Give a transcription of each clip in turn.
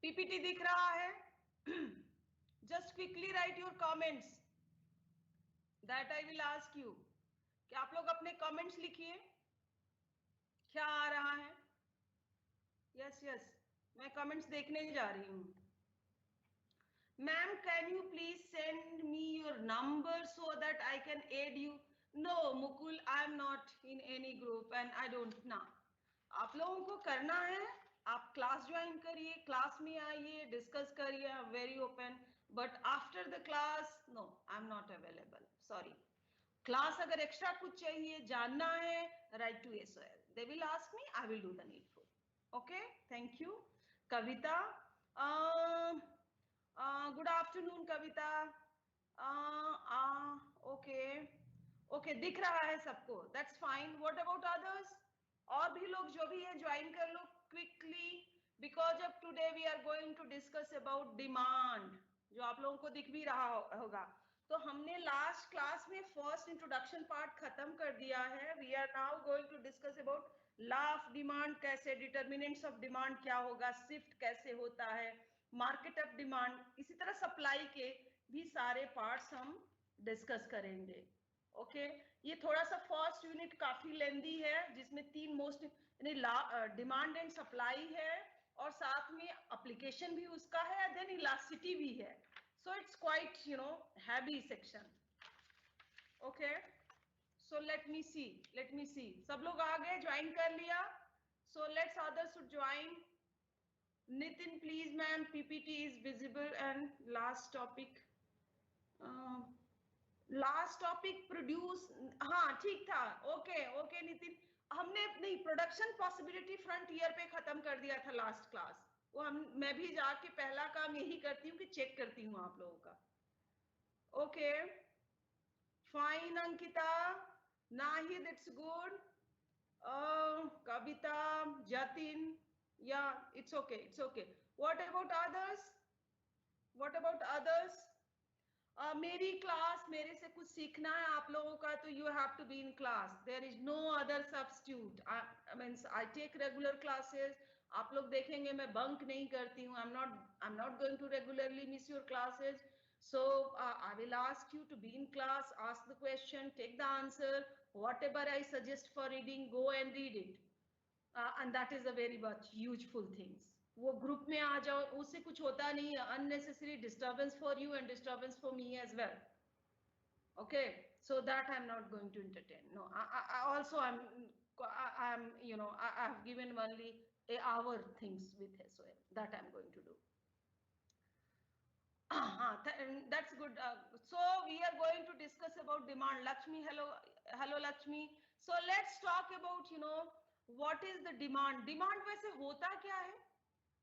PPT दिख रहा है? Just quickly right your comments that I will ask you. कि आप लोग अपने कमेंट्स लिखिए, क्या आ रहा है। यस यस, मैं कमेंट्स देखने जा रही हूँ। Ma'am can you please send me your number so that I can add you? No Mukul, I am not in any group and I don't know. आप लोगों को करना है, आप क्लास ज्वाइन करिए, क्लास में आइए, डिस्कस करिए, I am very open, but after the class no, I am not available, sorry. Class अगर एक्स्ट्रा कुछ चाहिए, जानना है, write to SOL, they will ask me, I will do the needful. Okay, thank you. Kavita, good afternoon Kavita. Okay okay, दिख रहा है सबको, that's fine. What about others? और भी लोग जो भी है ज्वाइन कर लो quickly, because of today we are going to discuss about demand, जो आप लोगों को दिख भी रहा होगा। तो हमने लास्ट क्लास में फर्स्ट इंट्रोडक्शन पार्ट खत्म कर दिया है। We are now going to discuss about law of demand, कैसे डिटर्मिनेंट्स ऑफ डिमांड क्या होगा, शिफ्ट कैसे होता है, मार्केट ऑफ डिमांड, इसी तरह सप्लाई के भी सारे पार्ट्स हम डिस्कस करेंगे। ओके, ये थोड़ा सा फर्स्ट यूनिट काफी लेंदी है, जिसमें तीन मोस्ट यानी डिमांड एंड सप्लाई है, और साथ में एप्लीकेशन भी उसका है, देन इलास्टिसिटी भी है। So it's quite, heavy section. Okay. So let me see. सब लोग आ गए, ज्वाइन कर लिया? So let's others should join. Nitin, please, ma'am. PPT is visible and last topic. Last topic produce, हाँ ठीक था। ओके नितिन, हमने नहीं, प्रोडक्शन पॉसिबिलिटी फ्रंटियर पे खत्म कर दिया था लास्ट क्लास। वो मैं भी जाके पहला काम यही करती हूँ कि चेक करती हूँ आप लोगों का। Okay fine Ankita, Nahid, it's good. Kavita, Jatin, या it's okay. What about others? मेरी क्लास, मेरे से कुछ सीखना है आप लोगों का, तो you have to be in class, there is no other substitute. Means I take regular classes. आप लोग देखेंगे मैं बंक नहीं करती हूँ। I am not going to regularly miss your classes. So I will ask you to be in class, ask the question, take the answer, whatever I suggest for reading, go and read it. And that is a very much useful things. वो group में आ जाओ, उससे कुछ होता नहीं है, unnecessary disturbance for you and disturbance for me as well. Okay, so that I'm not going to entertain. No, I also I'm I have given only a hour things with SOL that I'm going to do. That's good. So we are going to discuss about demand. Lakshmi, hello Lakshmi. So let's talk about what is the demand. Demand वैसे होता क्या है?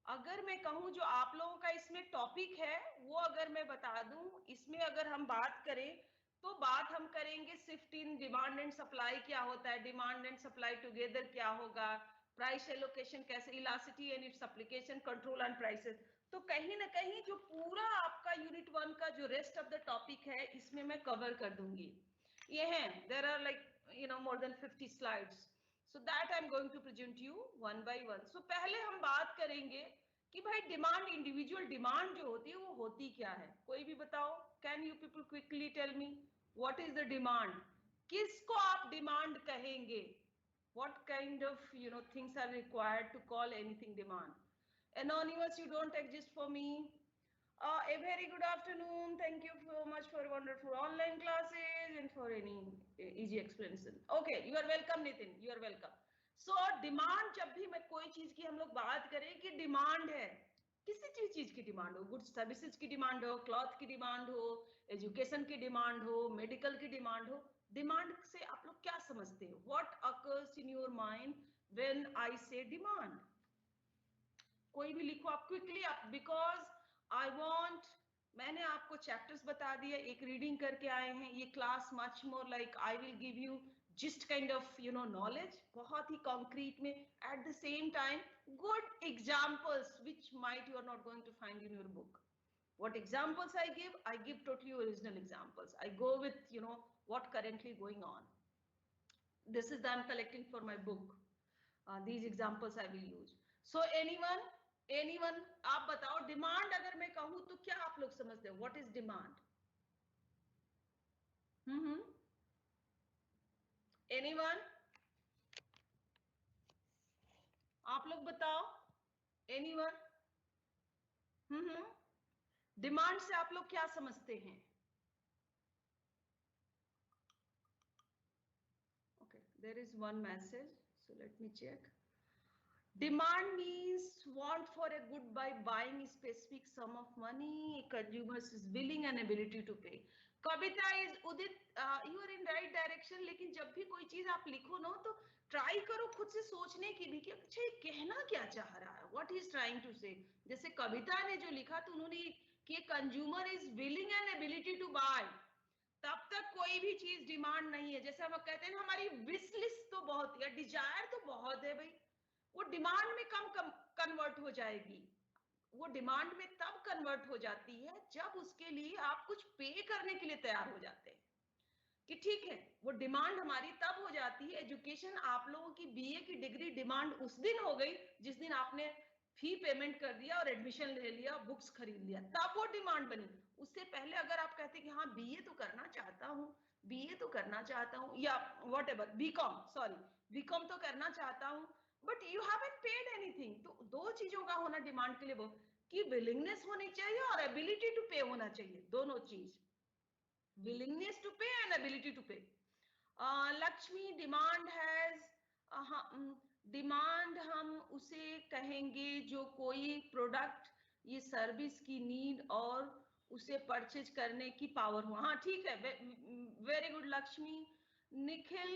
अगर मैं कहूँ जो आप लोगों का इसमें टॉपिक है, वो अगर मैं बता दूं, इसमें अगर हम बात करें तो बात हम करेंगे shift in demand and supply क्या होता है, डिमांड एंड सप्लाई टुगेदर क्या होगा, प्राइस एलोकेशन कैसे, elasticity and its application, control on prices. तो कहीं ना कहीं जो पूरा आपका यूनिट 1 का जो रेस्ट ऑफ द टॉपिक है, इसमें मैं कवर कर दूंगी। ये है, there are like more than 50 slides, so that I am going to present you one by one. So पहले हम बात करेंगे कि भाई डिमांड, इंडिविजुअल डिमांड जो होती है वो होती क्या है। कोई भी बताओ, can you people quickly tell me what is the demand? किसको आप डिमांड कहेंगे? what kind of things are required to call anything demand? Anonymous, you don't exist for me. A very good afternoon. Thank you so much for wonderful online classes and for any easy explanation. Okay, you are welcome Nitin, you are welcome. So demand, जब भी मैं कोई चीज की हम लोग बात करें कि डिमांड है, किसी चीज की डिमांड हो, गुड्स सर्विसेज की डिमांड हो, क्लॉथ की डिमांड हो, एजुकेशन की डिमांड हो, मेडिकल की डिमांड हो, डिमांड से आप लोग क्या समझते हो? What occurs in your mind when I से डिमांड? कोई भी लिखो आप क्विकली, आप, बिकॉज आई वांट, मैंने आपको चैप्टर्स बता दिए, एक रीडिंग करके आए हैं। ये class much more like I will give you just kind of knowledge, बहुत ही concrete में, at the same time good examples which might you are not going to find in your book. What examples I give totally original examples. I go with what currently going on. This is that I'm collecting for my book. These examples I will use. So anyone, anyone, आप बताओ demand अगर मैं कहूं तो क्या आप लोग समझते हो? What is demand? एनीवन, आप लोग बताओ। एनीवन? डिमांड से आप लोग क्या समझते हैं? Okay, there is one message, so let me check. Demand means want for a good by buying a specific sum of money. Consumers is willing and ability to pay. Kavita is Udit, you are in right direction. लेकिन जब भी कोई चीज आप लिखो ना तो try करो खुद से सोचने की भी कि अच्छा ये कहना क्या चाह रहा है, what he is trying to say. जैसे कविता ने जो लिखा तो उन्होंने कि consumer is willing and ability to buy, तब तक कोई भी चीज डिमांड नहीं है. जैसे हम कहते हैं ना हमारी विश लिस्ट तो बहुत है, डिजायर तो बहुत है भाई, वो डिमांड में कम कन्वर्ट हो जाएगी. वो डिमांड में तब कन्वर्ट हो जाती है जब उसके लिए आप कुछ पे करने के लिए तैयार हो जाते हैं. कि ठीक है, वो डिमांड हमारी तब हो जाती है. एजुकेशन, आप लोगों की बीए की डिग्री डिमांड उस दिन हो गई जिस दिन आपने फी पेमेंट कर दिया और एडमिशन ले लिया, बुक्स खरीद लिया, तब वो डिमांड बनी. उससे पहले अगर आप कहते कि हाँ बीए तो करना चाहता हूँ, बीए तो करना चाहता हूँ, या whatever, BCom, sorry BCom तो करना चाहता हूँ, but you haven't paid anything. तो दो चीजों का होना डिमांड के लिए, वो कि विलिंगनेस होनी चाहिए और एबिलिटी टू पे होना चाहिए, दोनों चीज. willingness to pay and ability to pay. Lakshmi, demand has, demand हम उसे कहेंगे जो कोई प्रोडक्ट, ये सर्विस की नीड और उसे परचेज करने की पावर हो. हाँ ठीक है, very good Lakshmi. Nikhil,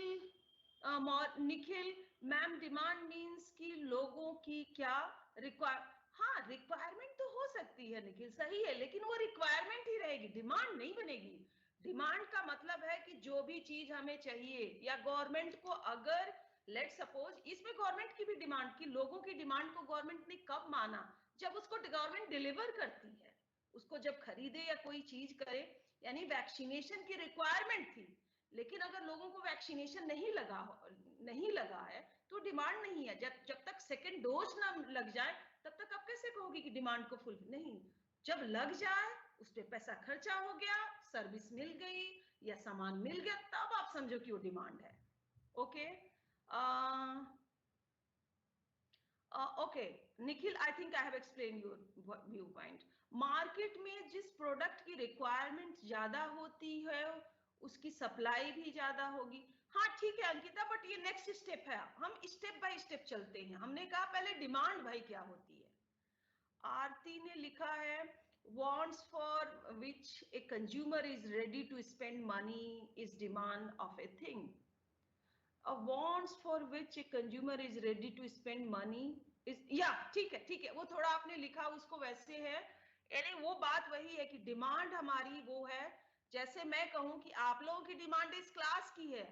Nikhil ma'am, demand means कि लोगों की क्या रिक्वायर. हाँ रिक्वायरमेंट तो हो सकती है निखिल, सही है, लेकिन वो रिक्वायरमेंट ही रहेगी, डिमांड नहीं बनेगी. डिमांड का मतलब है कि जो भी चीज हमें चाहिए, या गवर्नमेंट को अगर लेट सपोज, इसमें गवर्नमेंट की भी डिमांड की, लोगों की डिमांड को गवर्नमेंट ने कब माना? जब उसको गवर्नमेंट डिलीवर करती है, उसको जब खरीदे या कोई चीज करे. यानी वैक्सीनेशन की रिक्वायरमेंट थी, लेकिन अगर लोगों को वैक्सीनेशन नहीं लगा है तो डिमांड नहीं है. जब जब तक सेकेंड डोज ना लग जाए तब तक आप कैसे कहोगे कि डिमांड को फुल नहीं. जब लग जाए, उस पर पैसा खर्चा हो गया, सर्विस मिल गई या सामान मिल गया, तब आप समझो कि वो डिमांड है. Okay okay Nikhil, I think I have explain your view point. Market में जिस प्रोडक्ट की रिक्वायरमेंट ज्यादा होती है उसकी सप्लाई भी ज्यादा होगी. हाँ ठीक है अंकिता, बट ये नेक्स्ट स्टेप है, हम स्टेप बाय स्टेप चलते हैं. हमने कहा पहले डिमांड भाई क्या होती है. आरती ने लिखा है wants for which a consumer is ready to spend money is demand of a thing. A wants for which a consumer is ready to spend money is, या ठीक है, वो थोड़ा आपने लिखा उसको वैसे है. यानी वो बात वही है कि डिमांड हमारी वो है, जैसे मैं कहूं कि आप लोगों की डिमांड इस क्लास की है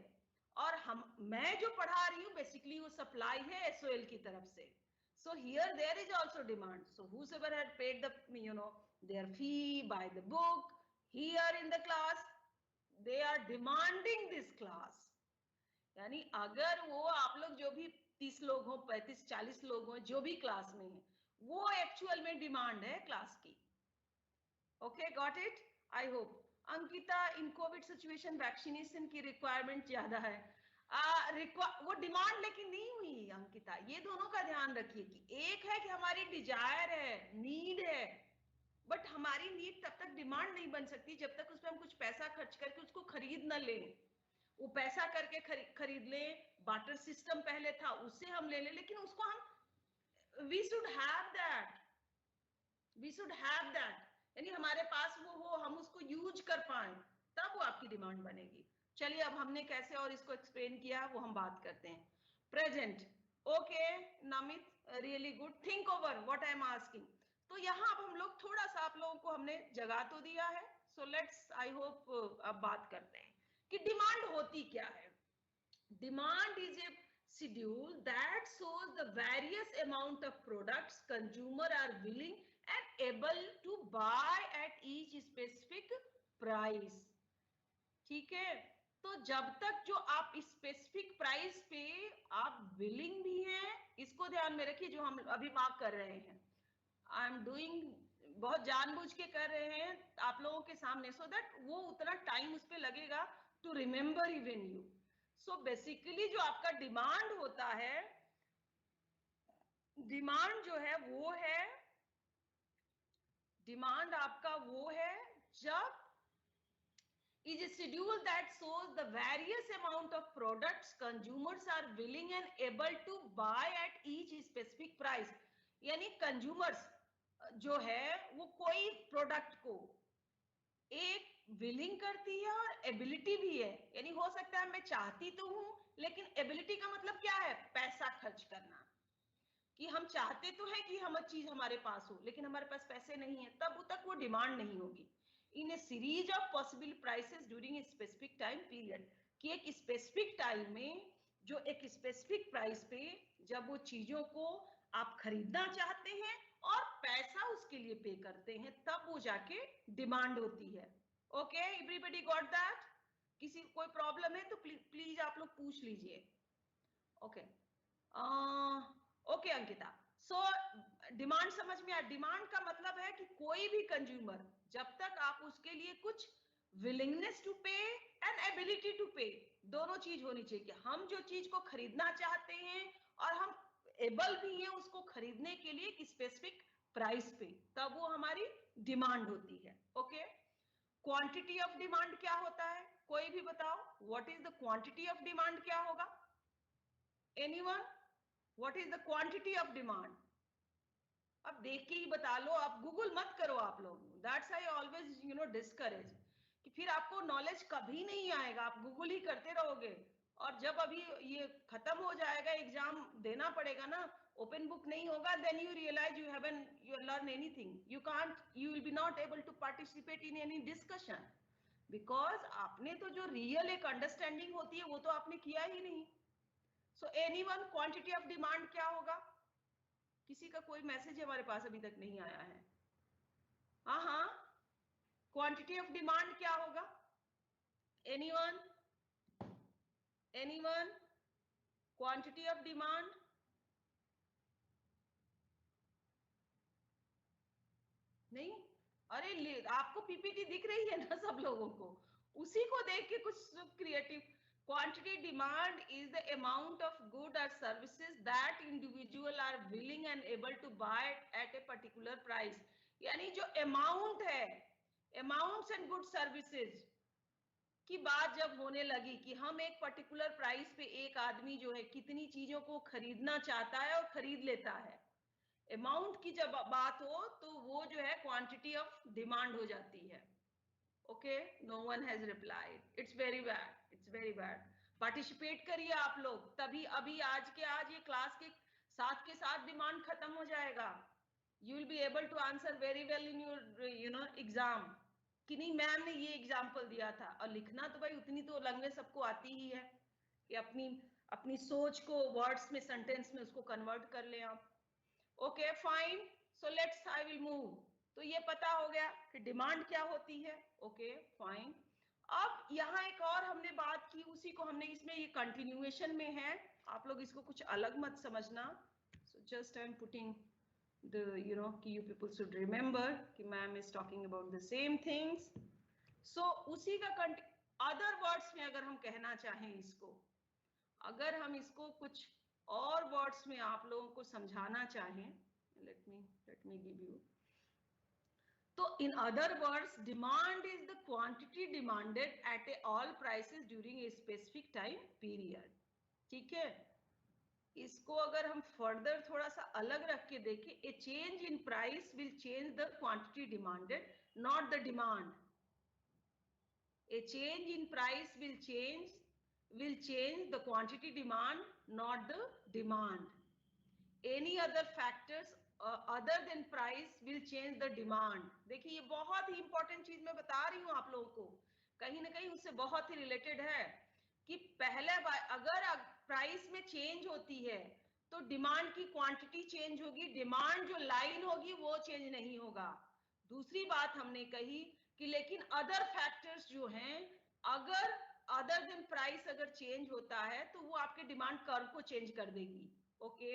और मैं जो पढ़ा रही हूँ बेसिकली वो सप्लाई है एसओएल की तरफ से. So here there is also demand. So whosoever had paid the, their fee by the book here in the class, they are demanding this class. यानी अगर वो आप लोग जो भी 30 लोग हो, 35-40 लोग हो, जो भी क्लास में है, वो एक्चुअल में डिमांड है क्लास की. Okay got it, I hope. Ankita, in Covid situation vaccination की रिक्वायरमेंट ज्यादा है. वो डिमांड लेकिन नहीं हुई अंकिता, ये दोनों का ध्यान रखिए कि एक है कि हमारी डिजायर है, नीड है, बट हमारी नीड तब तक डिमांड नहीं बन सकती जब तक उस पर हम कुछ पैसा खर्च करके उसको खरीद न लें. वो पैसा करके खरीद लें, बार्टर सिस्टम पहले था उससे हम ले लें, लेकिन उसको हम वी शुड हैव दैट, यानी हमारे पास वो हो, हम उसको यूज कर पाए, तब वो आपकी डिमांड बनेगी. चलिए अब हमने कैसे और इसको एक्सप्लेन किया वो हम बात करते हैं. Present, okay Namit, really good, think over what I am asking. तो यहाँ अब हम लोग थोड़ा सा आप लोगों को हमने जगा तो दिया है. सो लेट्स, आई होप अब बात करते हैं कि डिमांड होती क्या है. Demand is a schedule that shows the various amount of products consumer are willing and able to buy at each specific price. ठीक है, तो जब तक जो आप स्पेसिफिक प्राइस पे आप विलिंग भी हैं, इसको ध्यान में रखिए जो हम अभी मार्क कर रहे हैं. आई एम डूइंग, बहुत जानबूझ के कर रहे हैं आप लोगों के सामने, सो दैट वो उतना टाइम उस पर लगेगा to remember even you. So basically जो आपका डिमांड होता है, डिमांड जो है वो है, डिमांड आपका वो है जब is a schedule that shows the various amount of products consumers are willing and able to buy at each specific price। यानी कंज्यूमर्स जो है वो कोई प्रोडक्ट को एक विलिंग करती है और एबिलिटी भी है, यानी हो सकता है मैं चाहती तो हूं, लेकिन एबिलिटी का मतलब क्या है, पैसा खर्च करना, कि हम चाहते तो है कि हम चीज हमारे पास हो लेकिन हमारे पास पैसे नहीं है, तब तक वो डिमांड नहीं होगी। In a series of possible prices during a specific time period, कि एक स्पेसिफिक टाइम में जो एक स्पेसिफिक प्राइस पे जब वो चीजों को आप खरीदना चाहते हैं और पैसा उसके लिए पे करते हैं, तब वो जाके डिमांड होती है। Okay, everybody got that? किसी कोई प्रॉब्लम है तो प्लीज आप लोग पूछ लीजिए। Okay okay Ankita, so demand समझ में आया? डिमांड का मतलब है कि कोई भी कंज्यूमर, जब तक आप उसके लिए कुछ विलिंगनेस टू पे एंड एबिलिटी टू पे, दोनों चीज होनी चाहिए कि हम जो चीज को खरीदना चाहते हैं और हम एबल भी हैं उसको खरीदने के लिए एक स्पेसिफिक प्राइस पे, तब वो हमारी डिमांड होती है। ओके, क्वांटिटी ऑफ डिमांड क्या होता है? कोई भी बताओ, what is the quantity of demand, क्या होगा? Anyone? What is the quantity of demand? अब देख के ही बता लो, आप गूगल मत करो आप लोग, दैट्स आई ऑलवेज डिस्करेज, कि फिर आपको नॉलेज कभी नहीं आएगा, आप गूगल ही करते रहोगे, और जब अभी ये खत्म हो जाएगा, एग्जाम देना पड़ेगा ना, ओपन बुक नहीं होगा, then you realise you haven't you learn anything, you can't, you will be not able to participate in any discussion, because आपने तो जो रियल एक अंडरस्टैंडिंग होती है वो तो आपने किया ही नहीं। So anyone, quantity of demand क्या होगा? किसी का कोई मैसेज हमारे पास अभी तक नहीं आया है। हाँ हाँ, क्वांटिटी ऑफ डिमांड क्या होगा? Anyone? Anyone? Quantity of demand? नहीं? अरे आपको पीपीटी दिख रही है ना सब लोगों को, उसी को देख के कुछ creative. Quantity demand is the amount of good और services that individual are willing and able to buy at a particular price, यानी जो अमाउंट है, अमाउंट्स एंड गुड सर्विसेज की बात जब होने लगी कि हम एक पर्टिकुलर प्राइस पे एक आदमी जो है कितनी चीजों को खरीदना चाहता है और खरीद लेता है, अमाउंट की जब बात हो तो वो जो है क्वांटिटी ऑफ डिमांड हो जाती है। Okay, no one has replied, it's very bad, it's very bad. Participate करिए आप लोग, तभी अभी आज के आज ये क्लास के साथ डिमांड खत्म हो जाएगा, you will be able to answer very well in your exam, कि नहीं मैम ने ये एग्जाम्पल दिया था। और लिखना तो भाई उतनी तो लैंग्वेज सबको आती ही है कि अपनी अपनी सोच को वर्ड्स में, सेंटेंस में उसको कन्वर्ट कर ले आप। Okay fine, so let's I will move. तो ये पता हो गया कि डिमांड क्या होती है। ओके फाइन, अब यहाँ एक और हमने बात की, उसी को हमने, इसमें ये कंटिन्यूएशन में है, आप लोग इसको कुछ अलग मत समझना। So just I am putting the you people should remember कि ma'am is talking about the same things। so उसी का अदर वर्ड्स में अगर हम कहना चाहें इसको, अगर हम इसको कुछ और वर्ड्स में आप लोगों को समझाना चाहें, let me give you, तो in other words demand is the quantity demanded at all prices during a specific time period। ठीक है, इसको अगर हम फर्दर थोड़ा सा अलग रख के देखें, ए change in price will change the quantity demanded, not the demand. A change in price will change the quantity demand, not the demand. Any other factors other than price will change the demand. देखिए ये बहुत ही important चीज मैं बता रही हूं आप लोगों को, कहीं ना कहीं उससे बहुत ही रिलेटेड है कि पहले अगर प्राइस में चेंज होती है तो डिमांड की क्वांटिटी चेंज होगी, डिमांड जो लाइन होगी वो चेंज नहीं होगा। दूसरी बात हमने कही कि लेकिन अदर फैक्टर्स जो हैं, अगर अदर देन प्राइस अगर चेंज होता है तो वो आपके डिमांड कर्व को चेंज कर देगी। Okay,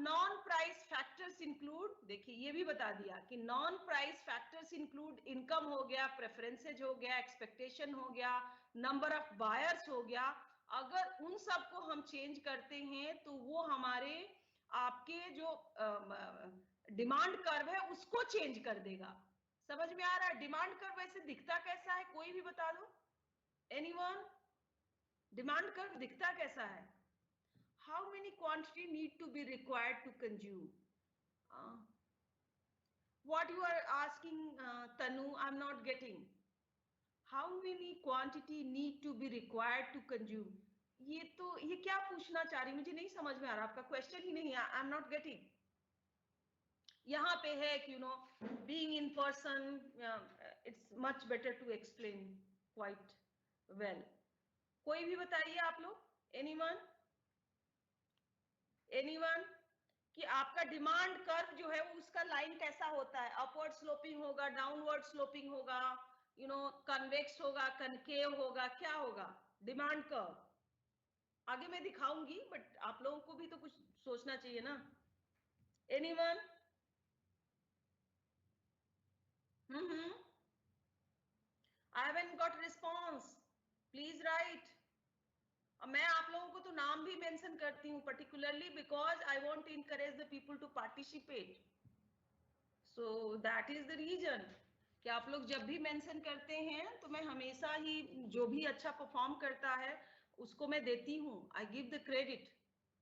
non price factors factors include, देखिए ये भी बता दिया कि non price factors include income हो गया, प्रेफरेंसेज हो गया, एक्सपेक्टेशन हो गया, नंबर ऑफ बायर्स हो गया। अगर उन सबको हम चेंज करते हैं तो वो हमारे आपके जो डिमांड कर्व है उसको चेंज कर देगा। समझ में आ रहा है? डिमांड कर्व वैसे दिखता कैसा है, कोई भी बता दो, एनीवन? डिमांड कर्व दिखता कैसा है? How many quantity need to be required to consume? What you are asking, Tanu, I'm not getting. How many quantity need to be required to consume? ये क्या पूछना चाह रही, मुझे नहीं समझ में आ रहा, आपका क्वेश्चन ही नहीं है। आई एम नॉट गेटिंग। यहाँ पे है कि being in person, it's much better to explain quite well. कोई भी बताइए आप लोग, एनीवन कि आपका डिमांड कर्व जो है वो उसका लाइन कैसा होता है? अपवर्ड स्लोपिंग होगा, डाउनवर्ड स्लोपिंग होगा, कन्वेक्स होगा, कनकेव होगा, क्या होगा डिमांड कर्व? आगे मैं दिखाऊंगी, बट आप लोगों को भी तो कुछ सोचना चाहिए ना। Anyone? I haven't got response. Please write. मैं आप लोगों को तो नाम भी मेंशन करती हूँ particularly because I want to encourage the people to participate. So that is the reason कि आप लोग जब भी मेंशन करते हैं तो मैं हमेशा ही जो भी अच्छा परफॉर्म करता है उसको मैं देती हूँ। I give the credit.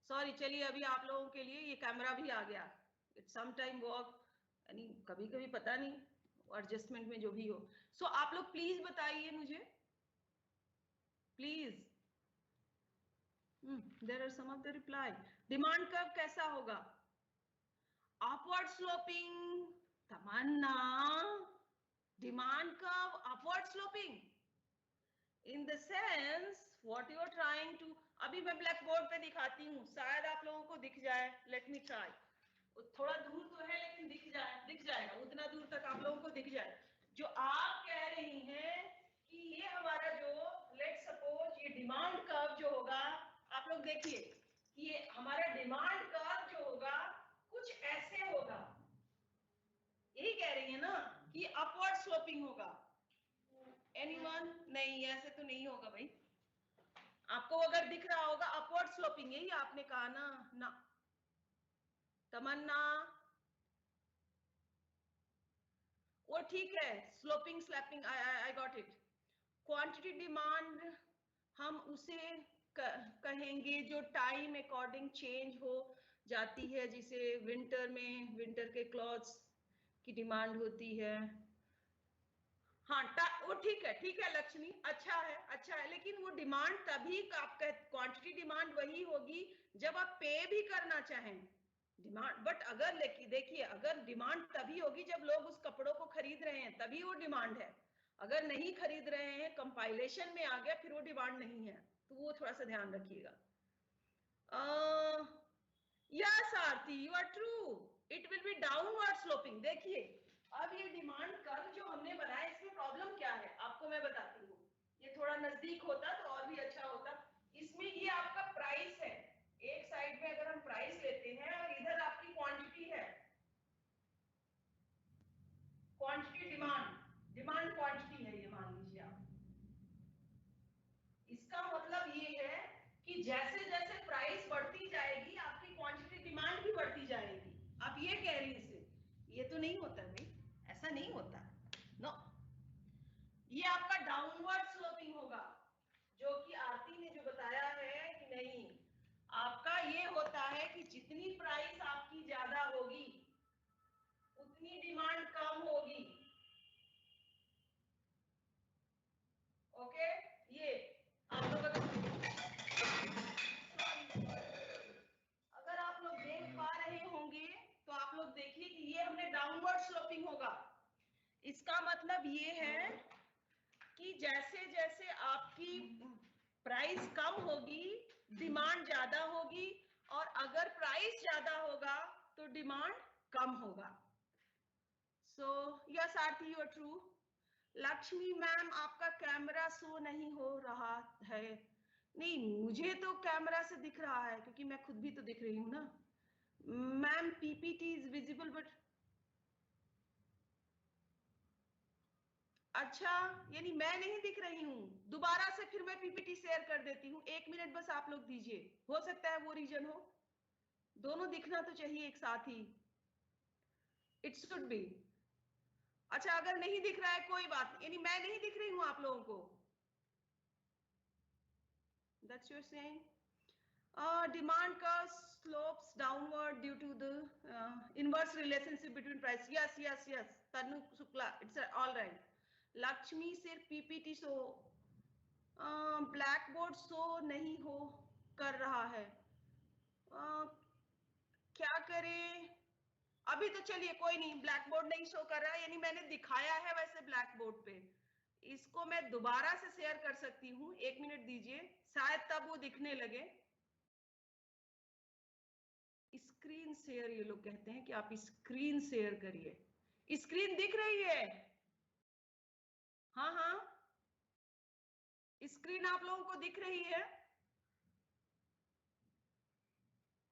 Sorry, चलिए अभी आप लोगों के लिए ये कैमरा भी आ गया। इट्स सम टाइम वर्क, यानी कभी कभी पता नहीं एडजस्टमेंट में जो भी हो। सो आप लोग प्लीज बताइए मुझे, please. There are some of the reply. Demand curve कैसा होगा? Upward sloping, Tamanna. Demand curve upward sloping in the sense what you are trying to. अभी मैं ब्लैक बोर्ड पे दिखाती हूँ, शायद आप लोगों को दिख जाए। Let me try. थोड़ा दूर तो है लेकिन दिख जाएगा, उतना दूर तक आप लोगों को दिख जाए। जो आप कह रही हैं कि ये हमारा जो लेट सपोज ये डिमांड कर्व जो होगा, आप लोग देखिए कि ये हमारा डिमांड कर्व जो होगा कुछ ऐसे होगा। यही कह रही है ना कि अपवर्ड स्लोपिंग होगा। एनीवन? नहीं, ऐसे तो नहीं होगा भाई। आपको अगर दिख रहा होगा अपवर्ड स्लोपिंग, यही आपने कहा ना तमन्ना? वो ठीक है, sloping slapping, I got it. Quantity demand हम उसे कहेंगे जो टाइम अकॉर्डिंग चेंज हो जाती है, जिसे विंटर में विंटर के क्लॉथ्स की डिमांड होती है। हाँ, वो ठीक है लक्ष्मी, अच्छा है, लेकिन वो डिमांड तभी आपका क्वांटिटी डिमांड वही होगी जब आप पे भी करना चाहें डिमांड। बट अगर देखिए, अगर डिमांड तभी होगी जब लोग उस कपड़ों को खरीद रहे हैं, तभी वो डिमांड है। अगर नहीं खरीद रहे हैं, कंपाइलेशन में आ गया, फिर वो डिमांड नहीं है। तो वो थोड़ा सा ध्यान रखिएगा। Yes Aarti, you are true, it will be downward sloping. देखिए अब ये डिमांड कर्व जो हमने बनाया, इसमें प्रॉब्लम क्या है आपको मैं बताती हूँ। ये थोड़ा नजदीक होता तो और भी अच्छा होता। इसमें ये आपका प्राइस है, एक साइड में अगर हम प्राइस लेते हैं और इधर आपकी क्वांटिटी है, क्वांटिटी डिमांड क्वांटिटी है, ये मान लीजिए आप। इसका मतलब ये है कि जैसे जैसे प्राइस बढ़ती जाएगी आपकी क्वांटिटी डिमांड भी बढ़ती जाएगी। आप ये कह रही हैं इसे, ये तो नहीं होता भाई, ऐसा नहीं होता नो। ये आपका डाउनवर्ड स्लोपिंग होगा, जो कि आरती ने जो बताया है कि नहीं, आपका ये होता है कि जितनी प्राइस आपकी ज्यादा होगी उतनी डिमांड कम होगी। ओके, ये आप लोग अगर आप लोग देख पा रहे होंगे तो आप लोग देखिए कि ये हमने डाउनवर्ड स्लोपिंग होगा। इसका मतलब ये है कि जैसे जैसे आपकी प्राइस कम होगी डिमांड ज्यादा होगी, और अगर प्राइस ज्यादा होगा तो डिमांड कम होगा। So yes Aarti, you are true. Lakshmi ma'am, आपका कैमरा शो नहीं हो रहा है। नहीं, मुझे तो कैमरा से दिख रहा है क्योंकि मैं खुद भी तो दिख रही हूँ ना। Ma'am PPT is visible but, अच्छा यानी मैं नहीं दिख रही हूँ। दोबारा से फिर मैं पीपीटी शेयर कर देती हूँ, 1 मिनट बस आप लोग दीजिए, हो सकता है वो रीजन हो। दोनों दिखना तो चाहिए एक साथ ही, इट शुड बी। अच्छा अगर नहीं दिख रहा है कोई बात नहीं, यानी मैं नहीं दिख रही हूँ आप लोगों को, that's your saying. Demand curve slopes downward due to the inverse relationship between price. Yes, yes, yes. Tanu Shukla, it's all right. Lakshmi सिर्फ PPT show, black board show नहीं हो कर रहा है, क्या करें अभी? तो चलिए कोई नहीं, ब्लैक बोर्ड नहीं शो कर रहा है, यानी मैंने दिखाया है वैसे ब्लैक बोर्ड पे, इसको मैं दोबारा से शेयर कर सकती हूँ, 1 मिनट दीजिए, शायद तब वो दिखने लगे। स्क्रीन शेयर ये लोग कहते हैं कि आप स्क्रीन शेयर करिए। स्क्रीन दिख रही है? हाँ हाँ, स्क्रीन आप लोगों को दिख रही है?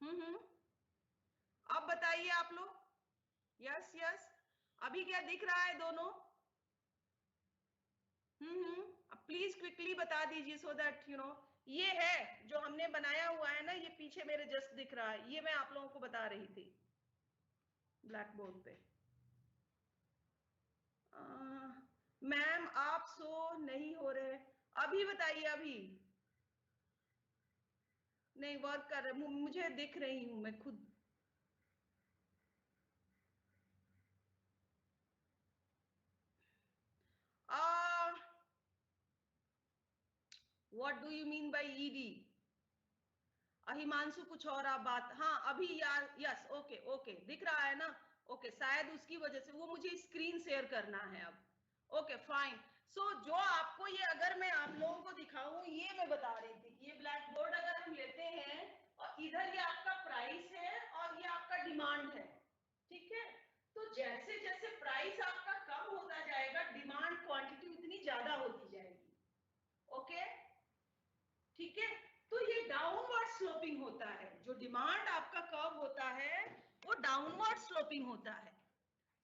हम्म, अब बताइए आप लोग। यस यस, अभी क्या दिख रहा है दोनों? अब प्लीज क्विकली बता दीजिए सो दैट यू नो, ये है जो हमने बनाया हुआ है ना, ये पीछे मेरे जस्ट दिख रहा है, ये मैं आप लोगों को बता रही थी ब्लैक बोर्ड पे। मैम आप सो नहीं हो रहे, अभी बताइए अभी। नहीं वर्क कर रहे, मुझे दिख रही हूं मैं खुद। What do you mean by ED? अहिमांशु कुछ और आप बात, हाँ अभी यार, यस ओके ओके दिख रहा है ना, ओके शायद उसकी वजह से वो मुझे स्क्रीन शेयर करना है अब, ओके फाइन। सो जो आपको ये अगर मैं आप लोगों को दिखाऊं, ये मैं बता रही थी, ये ब्लैक बोर्ड अगर हम लेते हैं और इधर ये आपका प्राइस है और ये आपका डिमांड है, ठीक है? तो जैसे जैसे प्राइस आपका कम होता जाएगा, डिमांड क्वांटिटी उतनी ज्यादा होती जाएगी, ओके ठीक है? तो ये डाउनवर्ड स्लोपिंग होता है, जो डिमांड आपका कर्व होता है वो डाउनवर्ड स्लोपिंग होता है।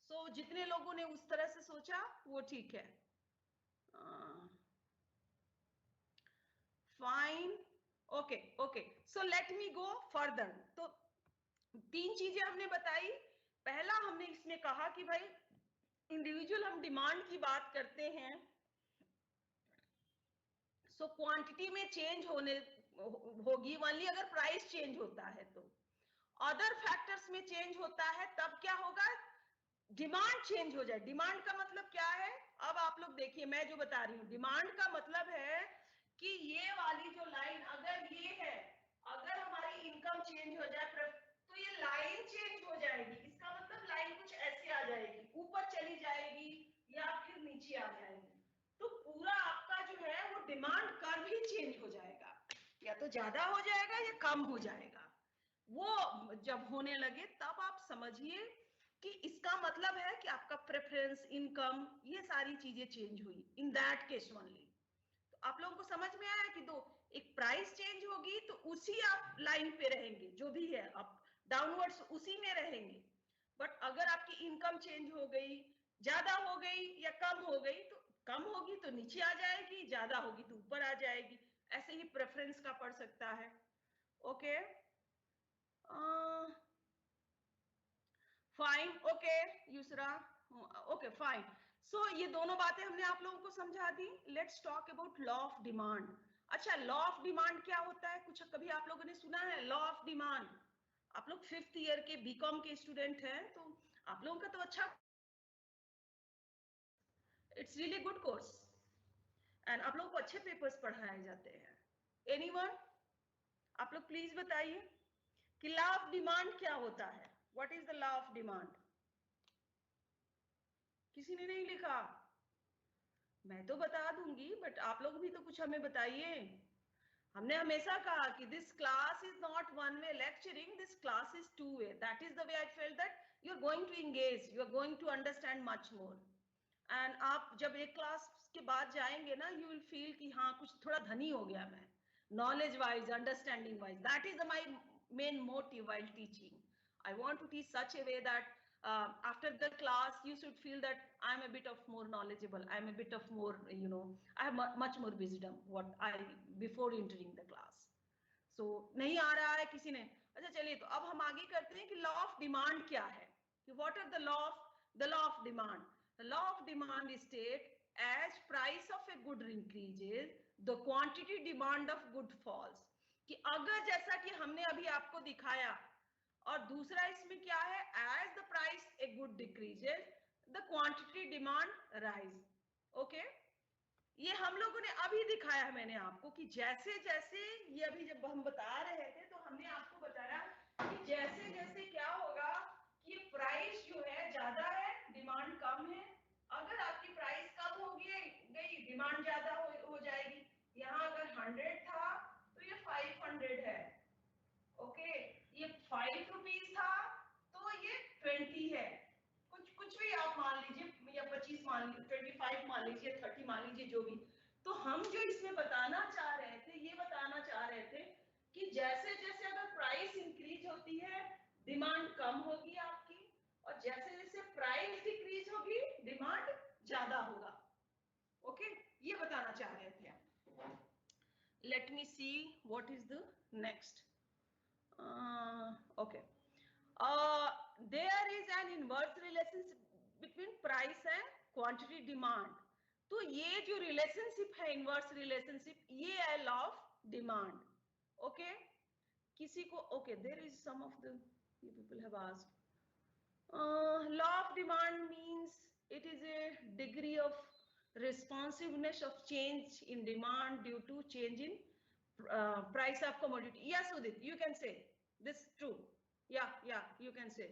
सो जितने लोगों ने उस तरह से सोचा वो ठीक है, फाइन ओके ओके। सो लेट मी गो फर्दर। तो 3 चीजें हमने बताई। पहला हमने इसमें कहा कि भाई इंडिविजुअल हम डिमांड की बात करते हैं, सो क्वांटिटी में चेंज होने होगी ओनली अगर प्राइस चेंज होता है। तो अदर फैक्टर्स में चेंज होता है तब क्या होगा? डिमांड चेंज हो जाए। डिमांड का मतलब क्या है? अब आप लोग देखिए, मैं जो बता रही हूँ, डिमांड का मतलब है कि ये वाली जो लाइन अगर ये है, अगर हमारी इनकम चेंज हो जाए तो ये लाइन चेंज हो जाएगी। इसका मतलब लाइन कुछ ऐसे आ जाएगी, ऊपर चली जाएगी या फिर नीचे आ जाएगी। तो पूरा आपका जो है वो डिमांड कर्व ही चेंज हो जाएगा, या तो ज्यादा हो जाएगा या कम हो जाएगा। वो जब होने लगे तब आप समझिए कि इसका मतलब है कि आपका प्रेफरेंस, इनकम, ये सारी चीजें चेंज हुई इन दैट केस ओनली। तो आप लोगों को समझ में आया कि दो, एक प्राइस चेंज होगी तो उसी आप लाइन पे रहेंगे, जो भी है आप डाउनवर्ड्स उसी में रहेंगे। बट अगर आपकी इनकम चेंज हो गई, ज्यादा हो गई या कम हो गई, तो कम होगी तो नीचे आ जाएगी, ज्यादा होगी तो ऊपर आ जाएगी। ऐसे ही प्रेफरेंस का पड़ सकता है, okay fine okay Yusra, okay fine. So ये दोनों बातें हमने आप लोगों को समझा दी। Let's talk about law of demand. अच्छा, लॉ ऑफ डिमांड क्या होता है? कुछ कभी आप लोगों ने सुना है लॉ ऑफ डिमांड? आप लोग 5th ईयर के बीकॉम के स्टूडेंट हैं, तो आप लोगों का तो अच्छा, it's really good course and आप लोगों को अच्छे पेपर्स पढ़ाए जाते हैं। एनीवन, आप लोग प्लीज बताइए कि लॉ ऑफ डिमांड क्या होता है? What is the law of demand? किसी ने नहीं लिखा? मैं तो बता दूंगी, बट आप लोग भी तो कुछ हमें बताइए। हमने हमेशा कहा कि this class is not one way lecturing, this class is two way. That is the way I felt that you are going to engage, you are going to understand much more. And आप जब एक class के बाद जाएंगे ना, you will feel कि हाँ कुछ थोड़ा धनी हो गया मैं, knowledge wise, understanding wise. That is my main motive while teaching. I want to teach such a way that after the class you should feel that I'm a bit of more knowledgeable, I'm a bit of more, I have much more wisdom what I before entering the class. So नहीं आ रहा है किसी ने? अच्छा चलिए, तो अब हम आगे करते हैं कि लॉ ऑफ डिमांड क्या है, कि what are the law of demand. Law of demand state as price of a good increases the quantity demand of good falls. कि अगर जैसा कि हमने अभी आपको दिखाया, और दूसरा इसमें क्या है, as the price a good decreases the quantity demand rise. Okay, ये हम लोगों ने अभी दिखाया है मैंने आपको कि जैसे जैसे ये अभी जब हम बता रहे थे तो हमने आपको बताया कि जैसे जैसे क्या होगा कि प्राइस जो है ज्यादा है, डिमांड कम है. अगर आपकी प्राइस कम गई डिमांड ज्यादा हो जाएगी. यहाँ अगर 100 था तो ये 500 है. ओके, ये 5 रुपीज था तो ये 20 है. कुछ भी आप मान लीजिए, या 25 मान लीजिए, 25 मान लीजिए, 30 मान लीजिए, जो भी. तो हम जो इसमें बताना चाह रहे थे, ये बताना चाह रहे थे कि जैसे जैसे अगर प्राइस इंक्रीज होती है डिमांड कम होगी आपकी, और जैसे जैसे प्राइस डिक्रीज होगी डिमांड ज्यादा होगा. ओके, ये बताना चाह रहे थे. Late me see what is the next. Okay, there is an inverse relationship between price and quantity demand. तो ये जो रिलेशनशिप है, इनवर्स रिलेशनशिप, ये है लॉ ऑफ डिमांड. ओके, किसी को okay, there is some of the people have asked. Law of demand means it is a degree of responsiveness of change in demand due to change in price of commodity. Yes, Udit, you can say this true. Yeah, you can say.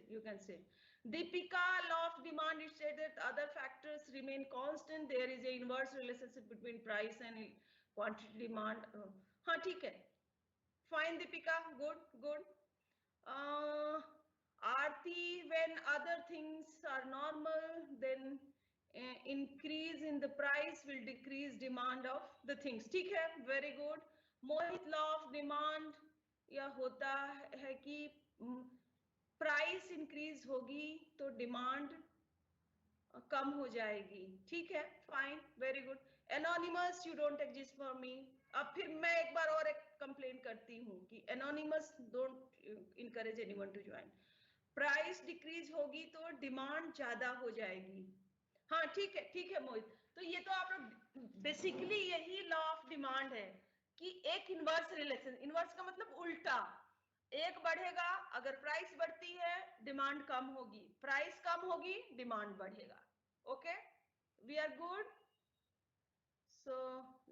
Deepika, law of demand, it said that other factors remain constant. There is an inverse relationship between price and quantity demand. हाँ ठीक है, fine Deepika, good. Aarti, when other things are normal, then increase in the price will decrease demand of the things. ठीक है, very good. Mohit, law of demand या होता है कि price increase होगी तो डिमांड कम हो जाएगी. ठीक है, fine, very good. Anonymous, you don't exist for me. अब फिर मैं एक बार और एक कंप्लेन करती हूँ कि anonymous don't encourage anyone to join. Price decrease होगी तो डिमांड ज्यादा हो जाएगी. हाँ ठीक है मोहित. तो ये तो आप लोग बेसिकली यही लॉ ऑफ डिमांड है कि एक इनवर्स रिलेशन, इनवर्स का मतलब उल्टा, एक बढ़ेगा, अगर प्राइस बढ़ती है डिमांड कम होगी, प्राइस कम होगी डिमांड बढ़ेगा. Okay, we are good. So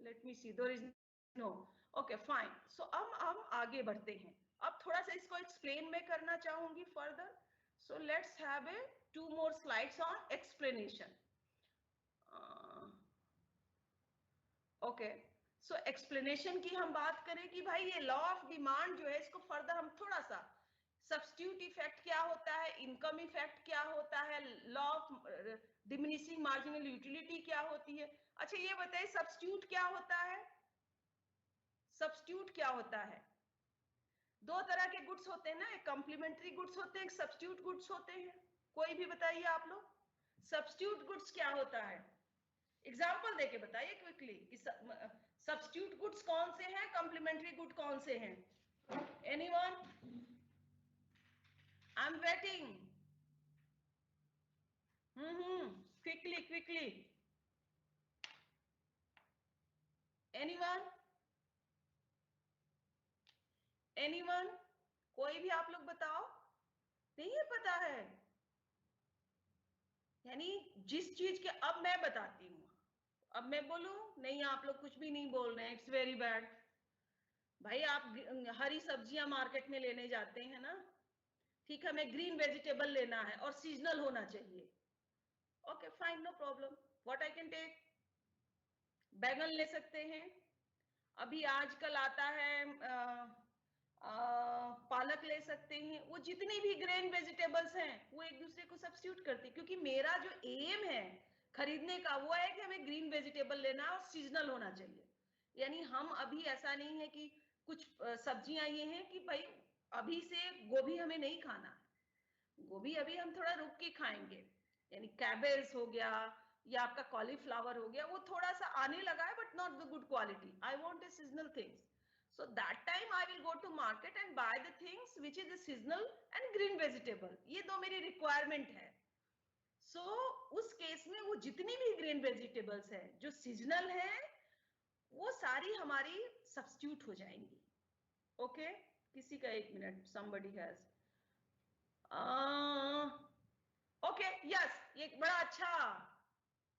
let me see, there is no. Okay fine. So अब हम आगे बढ़ते हैं. अब थोड़ा सा इसको एक्सप्लेन मैं करना चाहूंगी further. So let's have a 2 more slides on explanation. Okay, so explanation की हम बात करें कि भाई ये लॉ ऑफ डिमांड जो है इसको फर्दर हम थोड़ा सा, सब्स्टिट्यूट इफेक्ट क्या होता है, इनकम इफेक्ट क्या होता है, law of diminishing marginal utility क्या होती है. अच्छा ये बताइए सब्स्टिट्यूट क्या होता है? सब्स्टिट्यूट क्या होता है? दो तरह के गुड्स होते हैं ना, एक कॉम्प्लीमेंट्री गुड्स होते हैं, एक सब्स्टिट्यूट गुड्स होते हैं. कोई भी बताइए आप लोग, सब्स्टिट्यूट गुड्स क्या होता है? एग्जाम्पल देके बताइए क्विकली कि सब्स्टिट्यूट गुड्स कौन से हैं, कॉम्प्लीमेंट्री गुड कौन से हैं? Anyone? I am waiting. Quickly. Anyone? कोई भी आप लोग बताओ. नहीं है पता है? यानी जिस चीज के, अब मैं बताती हूँ, अब मैं बोलूं नहीं, आप लोग कुछ भी नहीं बोल रहे हैं, इट्स वेरी बैड. भाई आप हरी सब्जियां मार्केट में लेने जाते हैं ना, ठीक है, हमें ग्रीन वेजिटेबल लेना है और सीजनल होना चाहिए. Okay fine, no problem, what I can take. बैगन ले सकते हैं. अभी आजकल आता है पालक ले सकते हैं. वो जितनी भी ग्रेन वेजिटेबल्स हैं वो एक दूसरे को सब्स्टिट्यूट करती है, क्योंकि मेरा जो एम है खरीदने का वो है कि हमें ग्रीन वेजिटेबल लेना है और सीजनल होना चाहिए. यानी हम अभी ऐसा नहीं है कि कुछ सब्जियां ये हैं कि भाई अभी से गोभी हमें नहीं खाना, गोभी अभी हम थोड़ा रुक के खाएंगे, यानी कैबेज हो गया या आपका कॉलीफ्लावर हो गया, वो थोड़ा सा आने लगा है but not the good quality. I want a seasonal things, so that time I will go to market and buy the things which is the seasonal and green vegetable. ये दो मेरी requirement है. so उस case में वो जितनी भी green vegetables है जो सीजनल है वो सारी हमारी सब्स्टिट्यूट हो जाएंगी. ओके किसी का 1 minute, somebody has okay yes, ये बड़ा अच्छा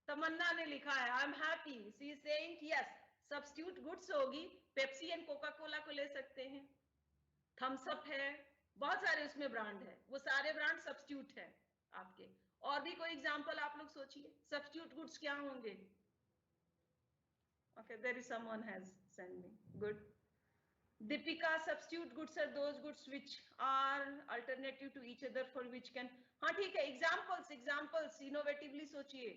तमन्ना ने लिखा है. आई am happy, she is saying yes substitute goods होगी. पेप्सी एंड कोका कोला को ले सकते हैं, थम्स अप है, बहुत सारे उसमें ब्रांड है, वो सारे ब्रांड सब्स्टिट्यूट है आपके. और भी कोई एग्जांपल आप लोग सोचिए, सब्स्टिट्यूट गुड्स क्या होंगे. Okay there is someone has send me, good. Deepika, substitute goods are those goods which are alternative to each other for which can. हाँ ठीक है, एग्जाम्पल्स इनोवेटिवली सोचिए.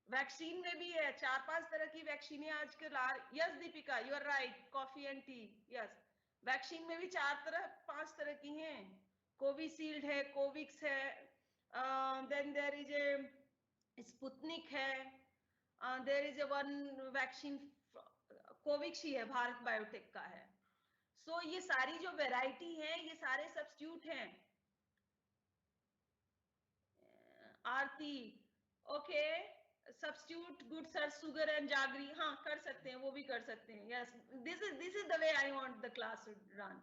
वैक्सीन में भी है, 4-5 तरह की वैक्सीनें आजकल आ. Yes Deepika you are right, coffee and tea. Yes vaccine में भी 4-5 तरह की हैं. कोविशील्ड है, कोविक्स है, then there is a Sputnik है, there is a one vaccine Covaxin ही है, भारत बायोटेक का है. सो ये सारी जो वैरायटी है ये सारे सब्स्टिट्यूट हैं. Aarti okay, substitute goods are sugar and jaggery. हाँ कर सकते हैं, वो भी कर सकते हैं. Yes this is the way I want the class to run.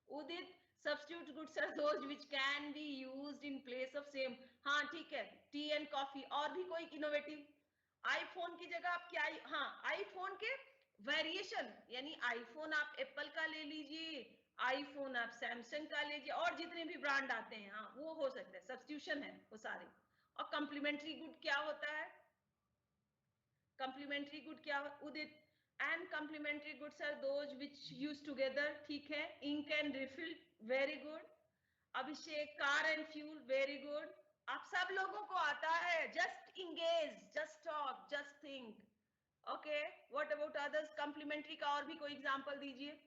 Udit substitute goods are those which can be used in place of same. हाँ ठीक है, टी एंड कॉफी. और भी कोई इनोवेटिव? आईफोन की जगह आप क्या, हाँ आईफोन के वेरिएशन, यानी आईफोन आप एप्पल का ले लीजिए, आईफोन आप सैमसंग का लीजिए, और जितने भी ब्रांड आते हैं हाँ वो हो सकता है, सब्स्टिट्यूशन है वो सारे. और कम्प्लीमेंट्री गुड क्या होता है? कम्प्लीमेंट्री गुड क्या Udit? And complementary goods are those which use together. ठीक है, ink and refill, very good. Abhishek, car and fuel, very good. आप सब लोगों को आता है. Just engage, just talk, just think. Okay what about others? Complementary का और भी कोई एग्जांपल दीजिए.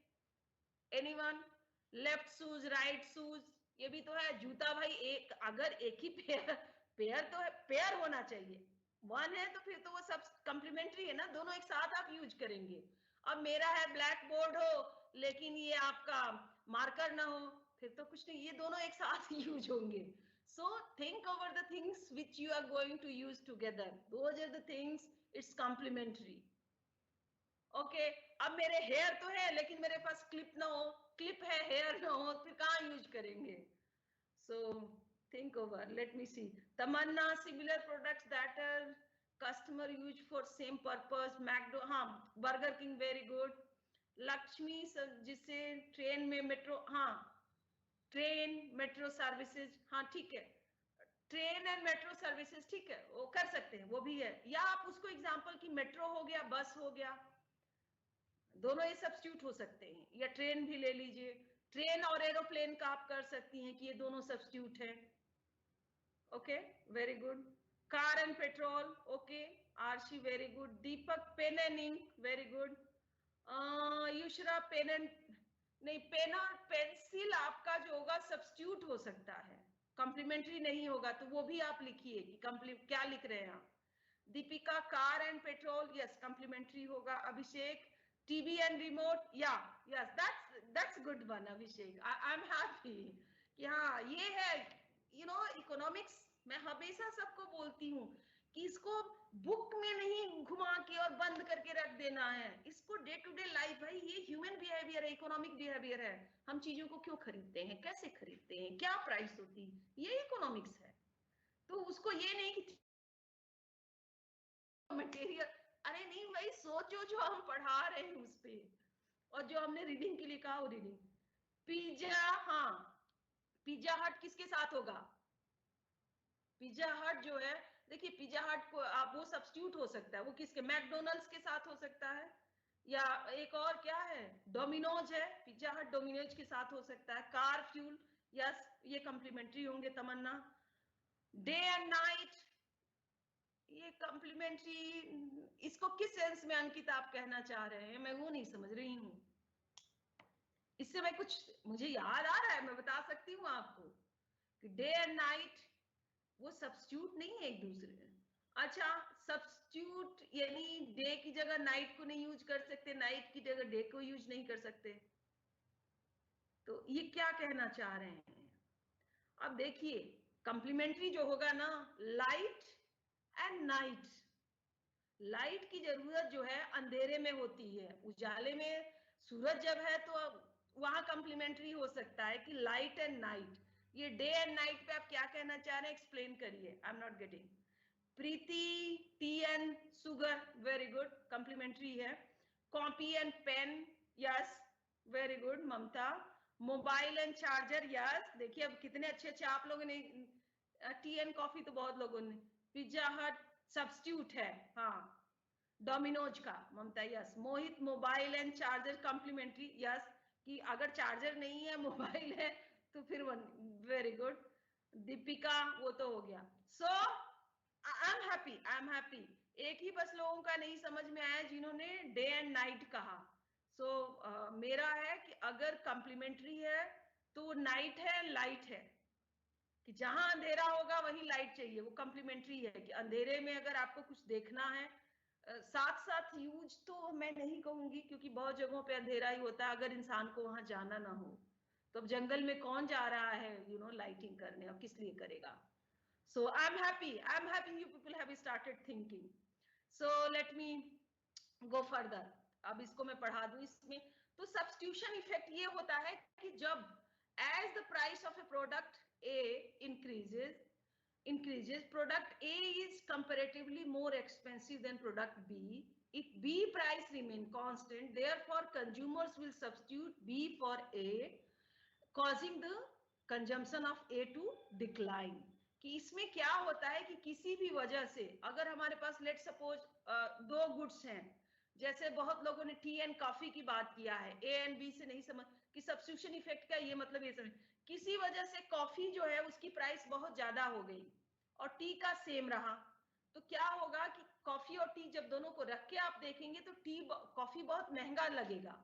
Anyone? Left shoes, right shoes, ये भी तो है. जूता भाई एक, अगर एक ही पेयर तो है, पेयर होना चाहिए. वन है तो फिर तो वो सब कम्प्लीमेंट्री है ना, दोनों एक साथ आप यूज करेंगे. अब मेरा है ब्लैक बोर्ड हो लेकिन ये आपका मार्कर ना हो, फिर तो कुछ नहीं, ये दोनों एक साथ यूज होंगे. So think over the things which you are going to use together, those are the things, it's complementary. Okay अब मेरे हेयर तो है लेकिन मेरे पास क्लिप ना हो, क्लिप है हेयर ना हो, फिर कहाँ यूज करेंगे? सो think over. Let me see. Tamanna, similar products that are customer use for same purpose. McDo, हाँ Burger King, very good. Lakshmi जिसे ट्रेन में मेट्रो, हाँ ट्रेन मेट्रो सर्विसेज, हाँ ठीक है, ट्रेन एंड मेट्रो सर्विसेज ठीक है, वो कर सकते हैं, वो भी है. या आप उसको एग्जांपल की मेट्रो हो गया, बस हो गया, दोनों ये सब्स्टिट्यूट हो सकते हैं. या ट्रेन भी ले लीजिए, ट्रेन और एरोप्लेन का आप कर सकती हैं कि ये दोनों सब्स्टिट्यूट है. Okay very good. Car and petrol, okay. Arshi very good. Deepak pen and ink, very good. Yushra pen and, नहीं पेन और पेंसिल आपका जो होगा सब्स्टिट्यूट हो सकता है, कॉम्प्लीमेंट्री नहीं होगा, तो वो भी आप लिखिए कि क्या लिख रहे हैं आप. Deepika car and petrol, yes complementary होगा. अभिषेक टीवी एंड रिमोट, या yes that's good one Abhishek. I am happy कि हाँ ये है. यू नो इकोनॉमिक्स मैं हमेशा सबको बोलती हूँ कि इसको बुक में नहीं घुमा के और बंद करके रख देना है, इसको डे टू डे लाइफ, भाई ये ह्यूमन बिहेवियर है, इकोनॉमिक बिहेवियर है. हम चीजों को क्यों खरीदते हैं, कैसे खरीदते हैं, क्या प्राइस होती है, ये इकोनॉमिक्स है. तो उसको ये नहीं कि मटेरियल, अरे नहीं भाई सोचो जो हम पढ़ा रहे हैं उस पे, और जो हमने रीडिंग के लिए कहा वो रीडिंग. पिज्जा, हाँ पिज्जा हट किसके साथ होगा? पिज्जा हट जो है, देखिए पिज्जा हट को आप वो सब्स्टिट्यूट हो सकता है, वो किसके, मैकडोनल्ड्स के साथ हो सकता है. या एक और क्या है, डोमिनोज है, पिज्जा हट डोमिनोज के साथ हो सकता है. कार फ्यूल, यस ये कॉम्प्लीमेंट्री होंगे. तमन्ना डे एंड नाइट, ये कॉम्प्लीमेंट्री, इसको किस सेंस में अंकित आप कहना चाह रहे हैं, मैं वो नहीं समझ रही हूँ. इससे मैं कुछ, मुझे याद आ रहा है, मैं बता सकती हूँ आपको डे एंड नाइट वो सब्स्टिट्यूट नहीं है एक दूसरे। अच्छा, सब्स्टिट्यूट यानी डे की जगह नाइट को नहीं यूज कर सकते, नाइट की जगह डे को यूज नहीं कर सकते। तो ये क्या कहना चाह रहे हैं? अब देखिए, कंप्लीमेंट्री जो होगा ना, लाइट एंड नाइट, लाइट की जरूरत जो है अंधेरे में होती है, उजाले में सूरज जब है तो वहां कंप्लीमेंट्री हो सकता है कि लाइट एंड नाइट। ये डे एंड नाइट पे आप क्या कहना चाह रहे हैं, एक्सप्लेन करिए। I am not getting. Preeti, tea and sugar, very good, complementary है। Copy and pen, yes, very good. Mamta, mobile and charger, yes. देखिए अब कितने अच्छे अच्छे आप लोगों ने, टी एंड कॉफी तो बहुत लोगों ने। पिज्जा हट सब्स्टिट्यूट है, हाँ। डोमिनोज का, Mamta, yes. Mohit, mobile and charger complementary, yes, कि अगर चार्जर नहीं है मोबाइल है तो फिर वेरी गुड। दीपिका, वो तो हो गया। So I am happy, I am happy. एक ही बस लोगों का नहीं समझ में आया जिन्होंने डे एंड नाइट कहा। सो मेरा है कि अगर कॉम्प्लीमेंट्री है तो नाइट है, लाइट है, कि जहां अंधेरा होगा वहीं लाइट चाहिए, वो कॉम्प्लीमेंट्री है। कि अंधेरे में अगर आपको कुछ देखना है, साथ साथ यूज तो मैं नहीं कहूंगी क्योंकि बहुत जगहों पे अंधेरा ही होता है, अगर इंसान को वहां जाना ना हो तो अब जंगल में कौन जा रहा है लाइटिंग करने, और किस लिए करेगा। So I am happy you people have started thinking. So let me go further. अब इसको मैं पढ़ा दूं इसमें। तो सब्स्टिट्यूशन इफेक्ट ये होता है कि जब as the price of a product A increases, product A is comparatively more expensive than product B. If B price remain constant, therefore consumers will substitute B for A, causing the consumption of A to decline. कि इसमें क्या होता है कि किसी भी वजह से अगर हमारे पास लेट सपोज दो गुड्स हैं, जैसे बहुत लोगों ने टी एंड कॉफी की बात किया है, ए एंड बी से नहीं समझ कि सब्स्टिट्यूशन इफेक्ट का ये मतलब ये समझ, किसी वजह से कॉफी जो है उसकी प्राइस बहुत ज्यादा हो गई और टी का सेम रहा, तो क्या होगा कि कॉफी और टी जब दोनों को रख के आप देखेंगे तो कॉफी बहुत महंगा लगेगा।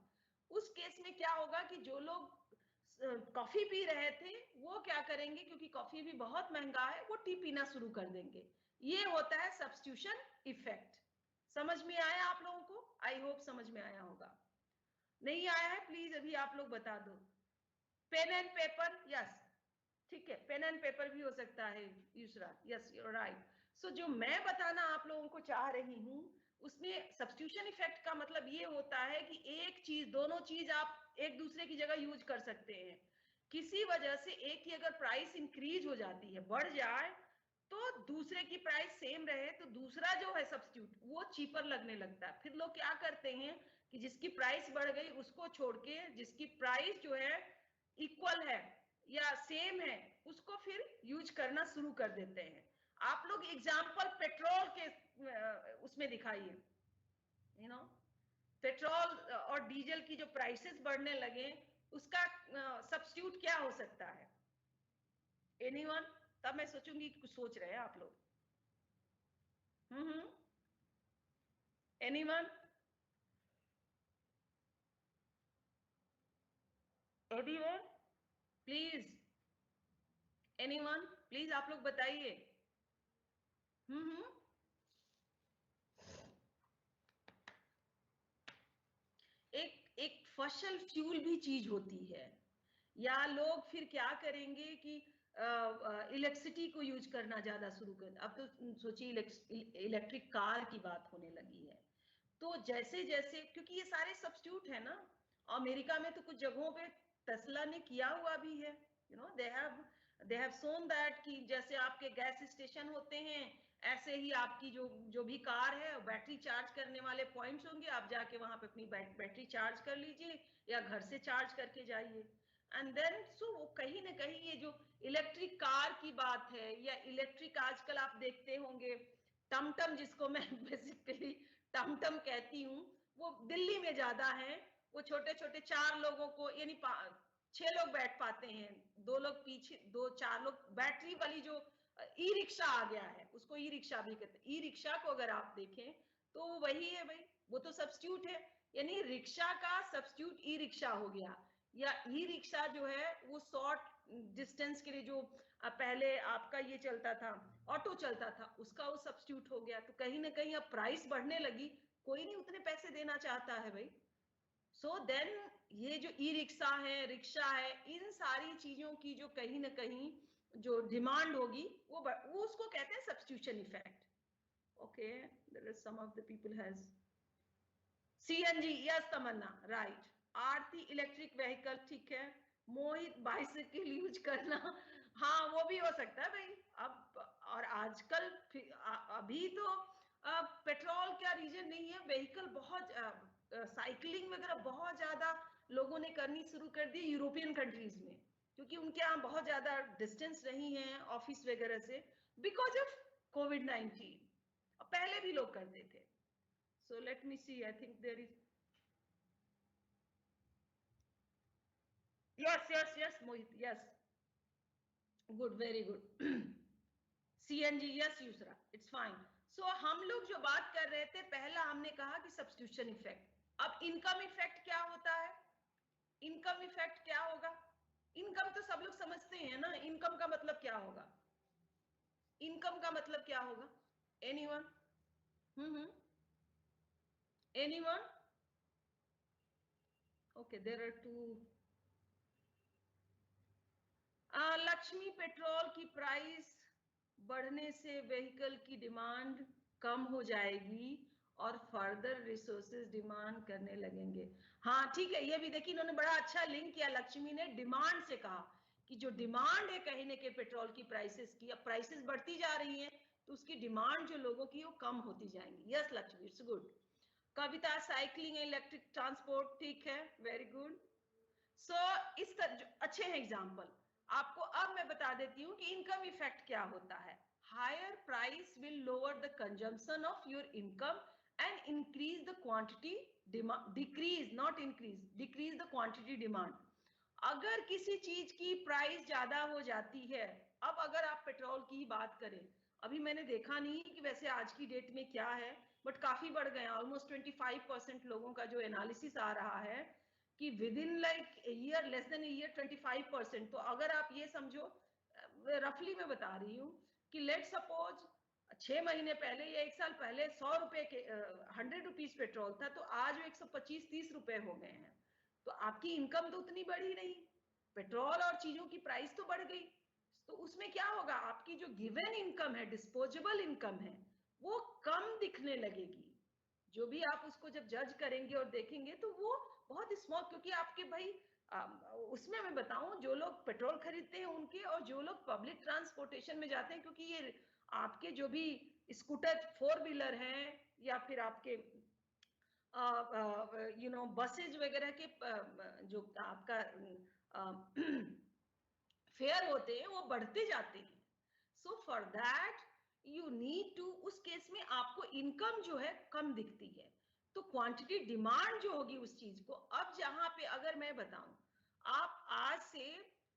उस केस में क्या होगा कि जो लोग कॉफी पी रहे थे वो क्या करेंगे, क्योंकि कॉफी भी बहुत महंगा है, वो टी पीना शुरू कर देंगे। ये होता है सब्स्टिट्यूशन इफेक्ट। समझ में आया आप लोगों को? आई होप समझ में आया होगा। नहीं आया है प्लीज अभी आप लोग बता दो। पेन एंड पेपर, यस, ठीक है, पेन एंड पेपर भी हो सकता है यूसरा, यस यू राइट। सो जो मैं बताना आप लोगों को चाह रही हूं उसमें सब्स्टिट्यूशन इफेक्ट का मतलब ये होता है कि एक चीज, दोनों चीज आप एक दूसरे की जगह यूज कर सकते हैं। किसी वजह से एक की अगर प्राइस इंक्रीज हो जाती है, बढ़ जाए, तो दूसरे की प्राइस सेम रहे तो दूसरा जो है सब्स्टिट्यूट वो चीपर लगने लगता है। फिर लोग क्या करते हैं कि जिसकी प्राइस बढ़ गई उसको छोड़ के जिसकी प्राइस जो है इक्वल है या सेम है उसको फिर यूज करना शुरू कर देते हैं। आप लोग एग्जांपल पेट्रोल के उसमें दिखाइए, पेट्रोल और डीजल की जो प्राइसेस बढ़ने लगे उसका सब्स्टिट्यूट क्या हो सकता है? एनीवन? तब मैं सोचूंगी कुछ सोच रहे हैं आप लोग। Anyone? Anyone please, anyone please आप लोग बताइए। एक फसल फ्यूल भी चीज होती है, या लोग फिर क्या करेंगे कि इलेक्ट्रिसिटी को यूज करना ज्यादा शुरू कर। अब तो सोचिए इलेक्ट्रिक कार की बात होने लगी है। तो जैसे जैसे, क्योंकि ये सारे सब्स्टिट्यूट है ना, अमेरिका में तो कुछ जगहों पे टेस्ला ने किया हुआ भी है, दे हैव शोन दैट कि जैसे आपके गैस स्टेशन होते हैं ऐसे ही आपकी जो जो भी कार है बैटरी चार्ज करने वाले पॉइंट्स होंगे, आप जाके वहां पे अपनी बैटरी चार्ज कर लीजिए या घर से चार्ज करके जाइए। एंड देन सो वो कहीं ना कहीं ये जो इलेक्ट्रिक कार की बात है, या इलेक्ट्रिक आजकल आप देखते होंगे टमटम, जिसको मैं बेसिकली टमटम कहती हूँ, वो दिल्ली में ज्यादा है। वो छोटे छोटे 4 लोगों को यानी 6 लोग बैठ पाते हैं, 2 लोग पीछे, 2-4 लोग, बैटरी वाली जो ई रिक्शा आ गया है उसको ई रिक्शा भी कहते हैं। ई रिक्शा को अगर आप देखें तो वही है भाई, वो तो सब्स्टिट्यूट है, यानी रिक्शा का सब्स्टिट्यूट ई रिक्शा हो गया। या ई रिक्शा जो है वो शॉर्ट डिस्टेंस के लिए जो पहले आपका ये चलता था, ऑटो चलता था, उसका वो सब्स्टिट्यूट हो गया, तो कहीं ना कहीं अब प्राइस बढ़ने लगी, कोई नहीं उतने पैसे देना चाहता है भाई। सो देन ये जो ई रिक्शा है, रिक्शा है, इन सारी चीजों की जो कहीं ना कहीं जो डिमांड होगी वो उसको कहते हैं substitution effect. Okay, there is some of the people has CNG, yes Tamanna, right. Aarti electric vehicle, ठीक है। मोहित बाइसिकल यूज करना, हाँ वो भी हो सकता है भाई। अब और आजकल अभी तो पेट्रोल का रीजन नहीं है, व्हीकल बहुत साइकिलिंग वगैरह बहुत ज्यादा लोगों ने करनी शुरू कर दी यूरोपियन कंट्रीज में, क्योंकि उनके यहाँ बहुत ज्यादा डिस्टेंस नहीं है ऑफिस वगैरह से, बिकॉज ऑफ कोविड-19। पहले भी लोग करते थे। So let me see, I think there is, yes, Mohit, yes, good, very good. CNG, yes, Yusra, it's fine. So हम लोग जो बात कर रहे थे, पहला हमने कहा कि सब्स्टिट्यूशन इफेक्ट। अब इनकम इफेक्ट क्या होता है? इनकम इफेक्ट क्या होगा? इनकम तो सब लोग समझते हैं ना, इनकम का मतलब क्या होगा? इनकम का मतलब क्या होगा? Anyone? Anyone? Okay, there are two. Lakshmi, petrol की प्राइस बढ़ने से व्हीकल की डिमांड कम हो जाएगी और फर्दर रिसोर्सेज डिमांड करने लगेंगे। हाँ ठीक है, ये भी देखिए इन्होंने बड़ा अच्छा लिंक किया, लक्ष्मी ने डिमांड से कहा कि जो डिमांड है कहीं ना कहीं पेट्रोल की प्राइसेस की, अब प्राइसेस बढ़ती जा रही हैं तो उसकी डिमांड जो लोगों की वो कम होती जाएंगी। Yes Lakshmi, it's good. Kavita, cycling, electric transport, ठीक है, वेरी गुड। सो इस अच्छे हैं एग्जाम्पल। आपको अब मैं बता देती हूँ कि इनकम इफेक्ट क्या होता है। Higher price will lower the consumption of your income and increase the quantity demand, decrease not increase, decrease the quantity demand. अगर किसी चीज की प्राइस ज्यादा हो जाती है, अब अगर आप पेट्रोल की बात करें, अभी मैंने देखा नहीं कि वैसे आज की डेट में क्या है, बट काफी बढ़ गए, ऑलमोस्ट 25% लोगों का जो एनालिसिस आ रहा है कि with in like year, less than year 25%। तो अगर आप ये समझो, रफली मैं बता रही हूँ कि लेट सपोज 6 महीने पहले या 1 साल पहले 100 रुपए के 100 रुपीज पेट्रोल था, तो आज वो 125-130 रुपए हो गए हैं। तो आपकी इनकम तो उतनी बढ़ी नहीं, पेट्रोल और चीजों की प्राइस तो बढ़ गई। तो उसमें क्या होगा, आपकी जो गिवन इनकम है, डिस्पोजेबल इनकम है, वो कम दिखने लगेगी। जो भी आप उसको जब जज करेंगे और देखेंगे तो वो बहुत स्मॉल, क्योंकि आपके भाई उसमें मैं बताऊं, जो लोग पेट्रोल खरीदते हैं उनके, और जो लोग पब्लिक ट्रांसपोर्टेशन में जाते हैं, क्योंकि ये आपके जो भी स्कूटर 4 व्हीलर हैं या फिर आपके बसेज वगैरह के जो आपका फेयर होते हैं वो बढ़ते जाते हैं। So for that you need to, उस केस में आपको इनकम जो है कम दिखती है, तो क्वांटिटी डिमांड जो होगी उस चीज को, अब जहां पे अगर मैं बताऊं, आप आज से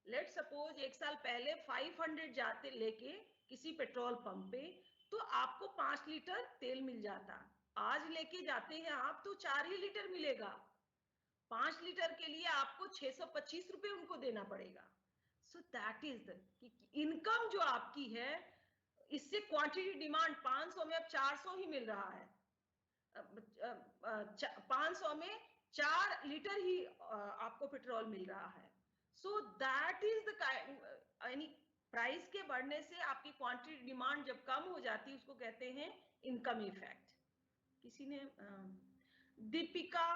लेट सपोज 1 साल पहले 500 जाते लेके किसी पेट्रोल पंप पे, तो आपको 5 लीटर तेल मिल जाता, आज लेके जाते हैं आप तो 4 ही लीटर मिलेगा। 5 लीटर के लिए आपको 625 रुपए उनको देना पड़ेगा। So that is the income जो आपकी है, इससे क्वांटिटी डिमांड 500 में अब 400 ही मिल रहा है। 500 में 4 लीटर ही आपको पेट्रोल मिल रहा है। सो दैट इज द यानी प्राइस के बढ़ने से आपकी क्वांटिटी डिमांड जब कम हो जाती है, उसको कहते हैं इनकम इफेक्ट। किसी ने Deepika,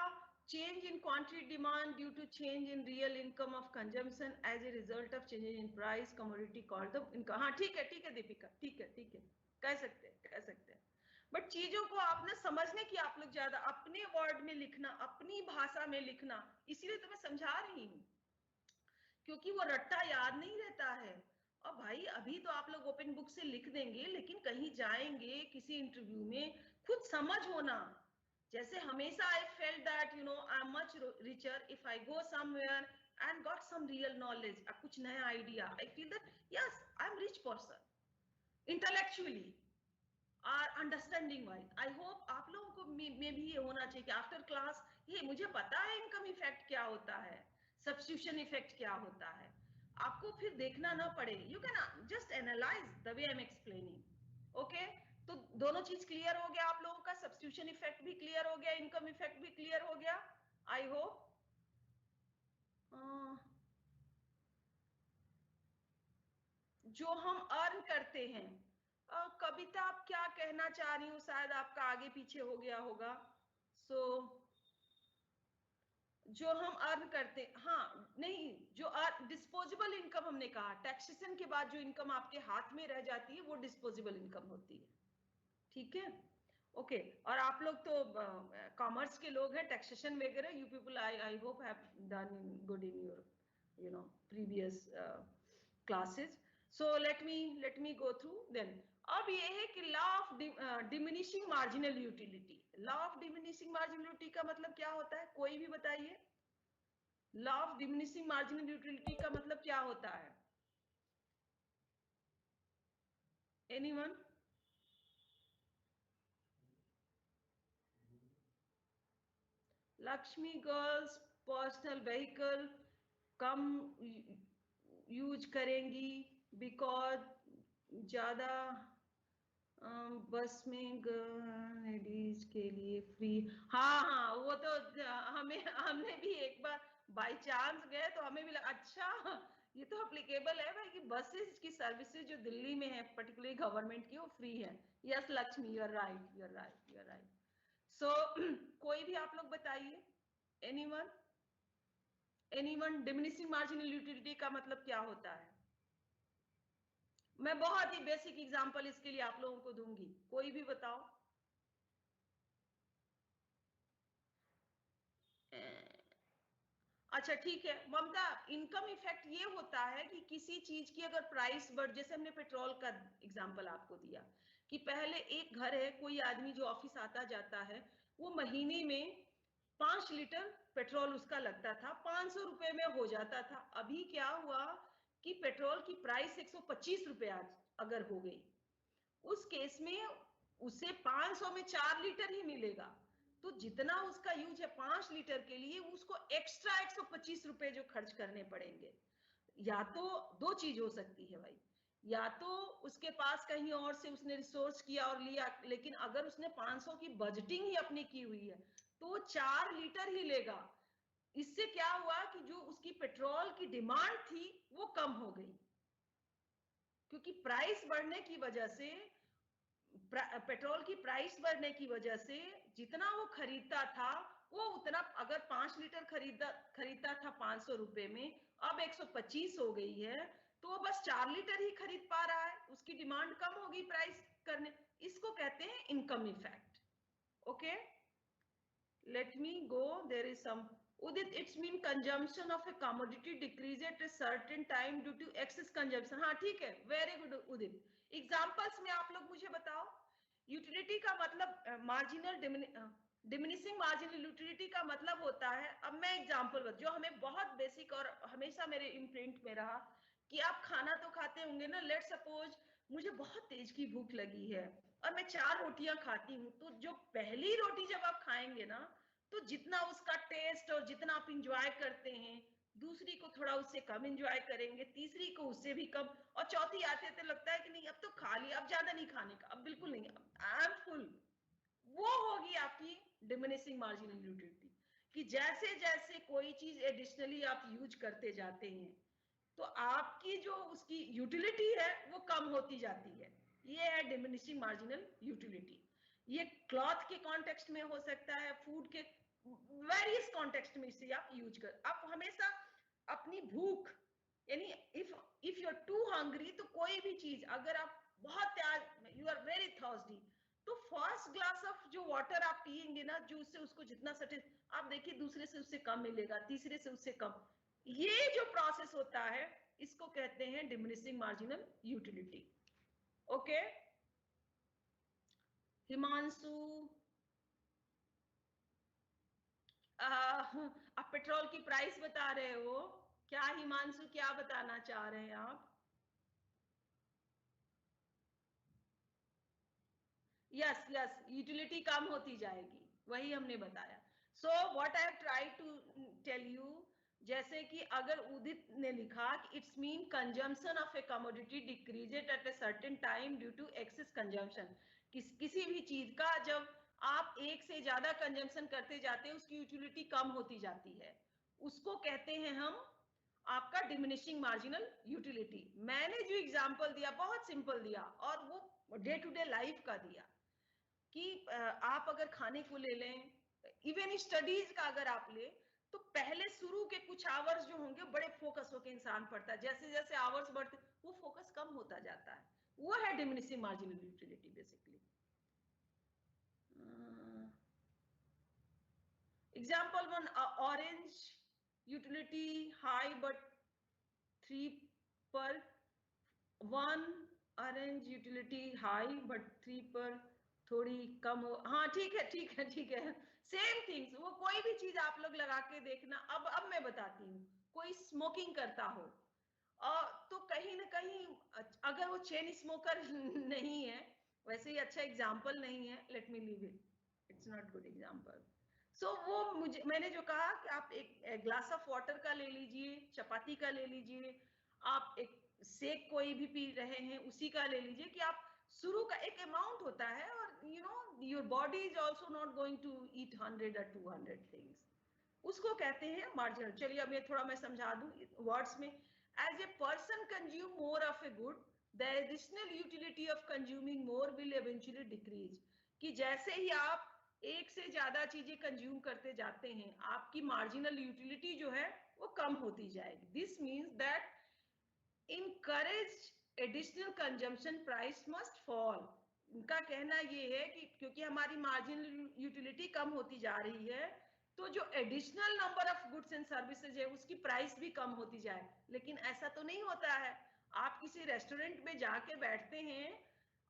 change in quantity demand due to change in real income of consumption as a result of changes in price commodity called the income। हाँ ठीक है दीपिका, ठीक है, कह सकते हैं। बट चीजों को आप ना समझने की, आप लोग ज्यादा अपने वर्ड में लिखना, अपनी भाषा में लिखना, इसीलिए तो मैं समझा रही हूँ, क्योंकि वो रट्टा याद नहीं रहता है। और भाई अभी तो आप लोग ओपन बुक से लिख देंगे, लेकिन कहीं जाएंगे किसी इंटरव्यू में, खुद समझ होना। जैसे हमेशा I felt that I am much richer if I go somewhere and got some real knowledge, कुछ नया idea, I feel that yes I am rich person intellectually और अंडरस्टैंडिंग वाइज। आई होप आप लोगों को में भी ये होना चाहिए कि आफ्टर क्लास ये मुझे पता है इनकम इफेक्ट क्या होता है, सब्स्टिट्यूशन इफेक्ट क्या होता है। आपको फिर देखना ना पड़े, you can just analyse the way I am explaining. Okay, तो दोनों चीज क्लियर हो गया आप लोगों का, सब्स्टिट्यूशन इफेक्ट भी क्लियर हो गया, इनकम इफेक्ट भी क्लियर हो गया, आई होप। जो हम अर्न करते हैं, कविता आप क्या कहना चाह रही हो, शायद आपका आगे पीछे हो गया होगा। सो जो हम अर्न करते, हाँ नहीं, जो डिस्पोजेबल इनकम हमने कहा, टैक्सेशन के बाद जो इनकम आपके हाथ में रह जाती है वो डिस्पोजेबल इनकम होती है, ठीक है। ओके, और आप लोग तो कॉमर्स के लोग हैं, टैक्सेशन वगैरह you people I hope have done good in your previous classes. So let me go through then. अब ये है कि law of diminishing marginal utility. Law of diminishing marginal utility का मतलब क्या होता है, कोई भी बताइए। Law of diminishing marginal utility का मतलब क्या होता है, anyone? Lakshmi girls personal vehicle कम यूज करेंगी बिकॉज ज्यादा बस में लेडीज के लिए फ्री। हाँ हाँ, वो तो हमें, हमने भी एक बार बाय चांस गए तो हमें भी लगा, अच्छा ये तो अप्लीकेबल है भाई कि बसेस की सर्विसेज जो दिल्ली में है पर्टिकुलरली गवर्नमेंट की, वो फ्री है। Yes Lakshmi, you are right, you are right, you are right. So कोई भी आप लोग बताइए, anyone, anyone, diminishing marginal utility का मतलब क्या होता है? मैं बहुत ही बेसिक एग्जांपल इसके लिए आप लोगों को दूंगी, कोई भी बताओ। अच्छा ठीक है ममता, इनकम इफेक्ट ये होता है कि किसी चीज की अगर प्राइस बढ़, जैसे हमने पेट्रोल का एग्जांपल आपको दिया कि पहले एक घर है, कोई आदमी जो ऑफिस आता जाता है, वो महीने में 5 लीटर पेट्रोल उसका लगता था, 500 रुपए में हो जाता था। अभी क्या हुआ कि पेट्रोल की प्राइस 125 रुपए आज अगर हो गई, उस केस में उसे 500 में 4 लीटर ही मिलेगा। तो जितना उसका यूज है 5 लीटर के लिए, उसको एक्स्ट्रा 125 रुपए जो खर्च करने पड़ेंगे। या तो दो चीज हो सकती है भाई, या तो उसके पास कहीं और से उसने रिसोर्स किया और लिया, लेकिन अगर उसने 500 की बजटिंग ही अपनी की हुई है तो वो 4 लीटर ही लेगा। इससे क्या हुआ कि जो उसकी पेट्रोल की डिमांड थी वो कम हो गई, क्योंकि प्राइस बढ़ने की वजह से, पेट्रोल की प्राइस बढ़ने की वजह से जितना वो खरीदता था, वो उतना, अगर 5 लीटर खरीदता था 500 रुपए में, अब 125 हो गई है, तो वो बस 4 लीटर ही खरीद पा रहा है, उसकी डिमांड कम होगी प्राइस करने। इसको कहते हैं income effect. Okay, let me go. There is some. Udit, it's mean consumption of a commodity decrease at a certain time due to excess consumption. हाँ ठीक है, very good उदित। Examples में आप लोग मुझे बताओ। यूटिलिटी का मतलब मार्जिनल डिमिनिशिंग मार्जिनल यूटिलिटी का मतलब होता है, अब मैं एग्जांपल जो हमें बहुत बेसिक और हमेशा मेरे इम्प्रिंट में रहा कि आप खाना तो खाते होंगे ना, लेट सपोज मुझे बहुत तेज की भूख लगी है और मैं 4 रोटियां खाती हूँ, तो जो पहली रोटी जब आप खाएंगे ना, तो जितना उसका टेस्ट और जितना आप इंजॉय करते हैं, दूसरी को थोड़ा उससे कम इंजॉय करेंगे, तीसरी को उससे भी कम, और चौथी आते आते लगता है कि नहीं अब तो खा लिया, अब ज्यादा नहीं खाने का, अब बिल्कुल नहीं, आई एम फुल। वो होगी आपकी डिमिनिशिंग मार्जिनल यूटिलिटी, कि जैसे जैसे कोई चीज एडिशनली आप यूज करते जाते हैं तो आपकी जो उसकी यूटिलिटी है वो कम होती जाती है। ये है डिमिनिशिंग मार्जिनल यूटिलिटी। ये क्लॉथ के कॉन्टेक्स्ट में हो सकता है, फूड के वेरियस कॉन्टेक्स्ट में इसे आप यूज कर, आप हमेशा अपनी भूख, यानी if you are too hungry, तो कोई भी चीज अगर आप बहुत यू आर वेरी थर्स्टी, तो फर्स्ट ग्लास ऑफ जो वाटर आप पिएंगे ना, जो उससे उसको जितना सटे, आप देखिए दूसरे से उससे कम मिलेगा, तीसरे से उससे कम। ये जो प्रोसेस होता है इसको कहते हैं diminishing marginal utility. Okay Himanshu, आप पेट्रोल की प्राइस बता रहे हो क्या? हिमांशु क्या बताना चाह रहे हैं आप? यस यस, यूटिलिटी कम होती जाएगी, वही हमने बताया। So what I have tried to tell you जैसे कि अगर उदित ने लिखा कि it's mean consumption of a commodity decreased at a certain time due to excess consumption. किसी भी चीज का जब आप एक से ज्यादा कंजम्पशन करते जाते हैं उसकी यूटिलिटी कम होती जाती है, उसको कहते हैं हम आपका डिमिनिशिंग मार्जिनल यूटिलिटी। मैंने जो एग्जांपल दिया बहुत सिंपल दिया और वो डे टू डे लाइफ का दिया कि आप अगर खाने को ले लें, इवन स्टडीज का अगर आप ले, तो पहले शुरू के कुछ आवर्स जो होंगे बड़े फोकस होकर इंसान पढ़ता है, जैसे जैसे आवर्स बढ़ते वो फोकस कम होता जाता है, वो है diminishing marginal utility basically. Example one, orange utility high but 3 पर, one orange utility high but 3 पर थोड़ी कम हो। हाँ ठीक है ठीक है ठीक है, सेम थिंग्स, वो कोई भी चीज आप लोग लगा के देखना। अब मैं बताती हूँ, कोई स्मोकिंग करता हो तो कहीं ना कहीं अगर वो चेन स्मोकर नहीं है, वैसे ही अच्छा एग्जाम्पल नहीं है, let me leave it, it's not good example. So वो मैंने जो कहा कि आप एक ग्लास ऑफ वाटर का ले लीजिए, चपाती का ले लीजिए, आप एक सेक कोई भी पी रहे हैं उसी का ले लीजिए, कि आप शुरू का एक अमाउंट होता है और you know your body is also not going to eat 100 or 200 things, उसको कहते हैं मार्जिनल। चलिए अब ये थोड़ा मैं समझा दूं वर्ड्स में। As a person consume more of a good, the additional utility of consuming more will eventually decrease. कि जैसे ही आप एक से ज्यादा चीजें कंज्यूम करते जाते हैं, आपकी मार्जिनल यूटिलिटी जो है वो कम होती जाएगी। This means that encourage additional consumption, price must fall। इनका कहना ये है कि क्योंकि हमारी मार्जिनल यूटिलिटी कम होती जा रही है, तो जो additional number of goods and services है उसकी प्राइस भी कम होती जाए। लेकिन ऐसा तो नहीं होता है। आप किसी रेस्टोरेंट में जाके बैठते हैं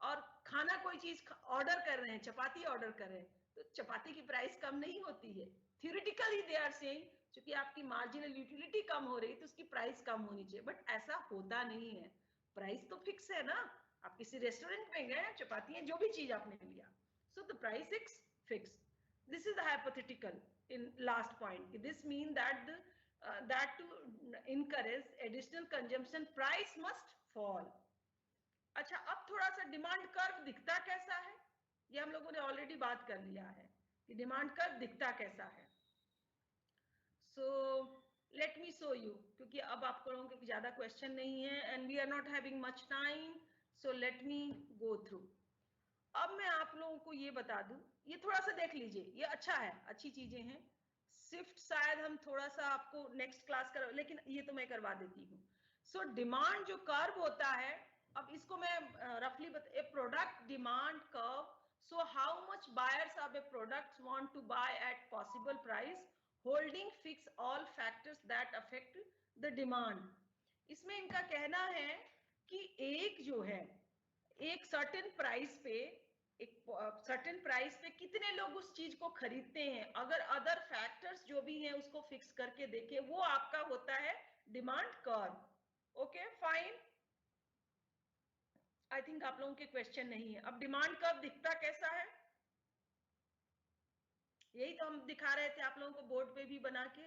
और खाना कोई चीज ऑर्डर कर रहे हैं, चपाती ऑर्डर कर रहे हैं, तो चपाती की प्राइस कम नहीं होती है। थियोरेटिकली दे आर सेइंग क्योंकि आपकी मार्जिनल यूटिलिटी कम हो रही तो उसकी प्राइस कम होनी चाहिए, बट ऐसा होता नहीं है। प्राइस तो फिक्स है ना, आप किसी रेस्टोरेंट में गए, चपाती जो भी चीज आपने लिया, so the price is fix. This is the hypothetical in last point. This mean that that to encourage additional consumption price must fall। अच्छा, अब थोड़ा सा डिमांड कर्व दिखता कैसा है, ये हम लोगों ने ऑलरेडी बात कर लिया है कि डिमांड कर्व दिखता कैसा है। So let me show you, क्योंकि अब आप लोगों के ज्यादा क्वेश्चन नहीं है and we are not having much time, so let me go through. अब मैं आप लोगों को ये बता दूं, ये थोड़ा सा देख लीजिए, ये अच्छा है, अच्छी चीजें हैं। शिफ्ट शायद हम थोड़ा सा आपको नेक्स्ट क्लास कर, लेकिन ये तो मैं करवा देती हूँ। सो डिमांड जो कर्व होता है, अब इसको मैं रफली बता, a product demand curve, so how much buyers of a product want to buy at possible price, holding fix all factors that affect the demand। इसमें इनका कहना है कि एक जो है, एक सर्टेन प्राइस पे, एक सर्टेन प्राइस पे कितने लोग उस चीज को खरीदते हैं, अगर अदर फैक्टर्स जो भी हैं उसको फिक्स करके देखे, वो आपका होता है demand curve. Okay fine, I think आप लोगों के क्वेश्चन नहीं है। अब डिमांड कर्व दिखता कैसा है, यही तो हम दिखा रहे थे आप लोगों को बोर्ड पे भी बना के,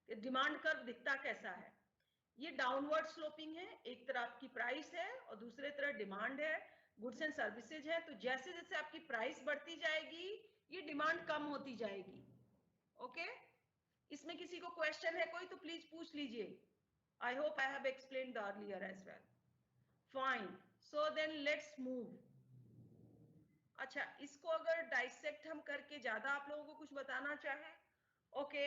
डिमांड कर्व दिखता कैसा है। ये डाउनवर्ड स्लोपिंग है, एक तरफ की प्राइस है और दूसरे तरफ डिमांड है, गुड्स एंड सर्विसेज है। तो जैसे जैसे आपकी प्राइस बढ़ती जाएगी ये डिमांड कम होती जाएगी। ओके, इसमें किसी को क्वेश्चन है कोई तो प्लीज पूछ लीजिए। I hope I have explained the earlier as well. Fine, so then let's move. अच्छा, इसको अगर डाइसेक्ट हम करके ज्यादा आप लोगों को कुछ बताना चाहे, okay,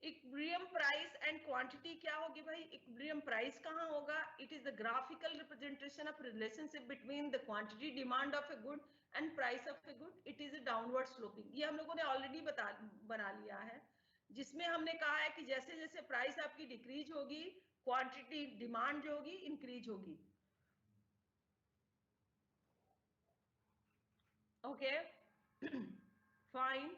equilibrium price and quantity क्या होगी भाई? इक्विलिब्रियम प्राइस कहाँ होगा? It is the graphical representation of relationship between the quantity demand of a good and price of a good. It is a downward sloping. ये हम लोगों ने already बना लिया है, जिसमें हमने कहा है कि जैसे जैसे प्राइस आपकी डिक्रीज होगी, क्वांटिटी डिमांड जो होगी इंक्रीज होगी। Okay fine,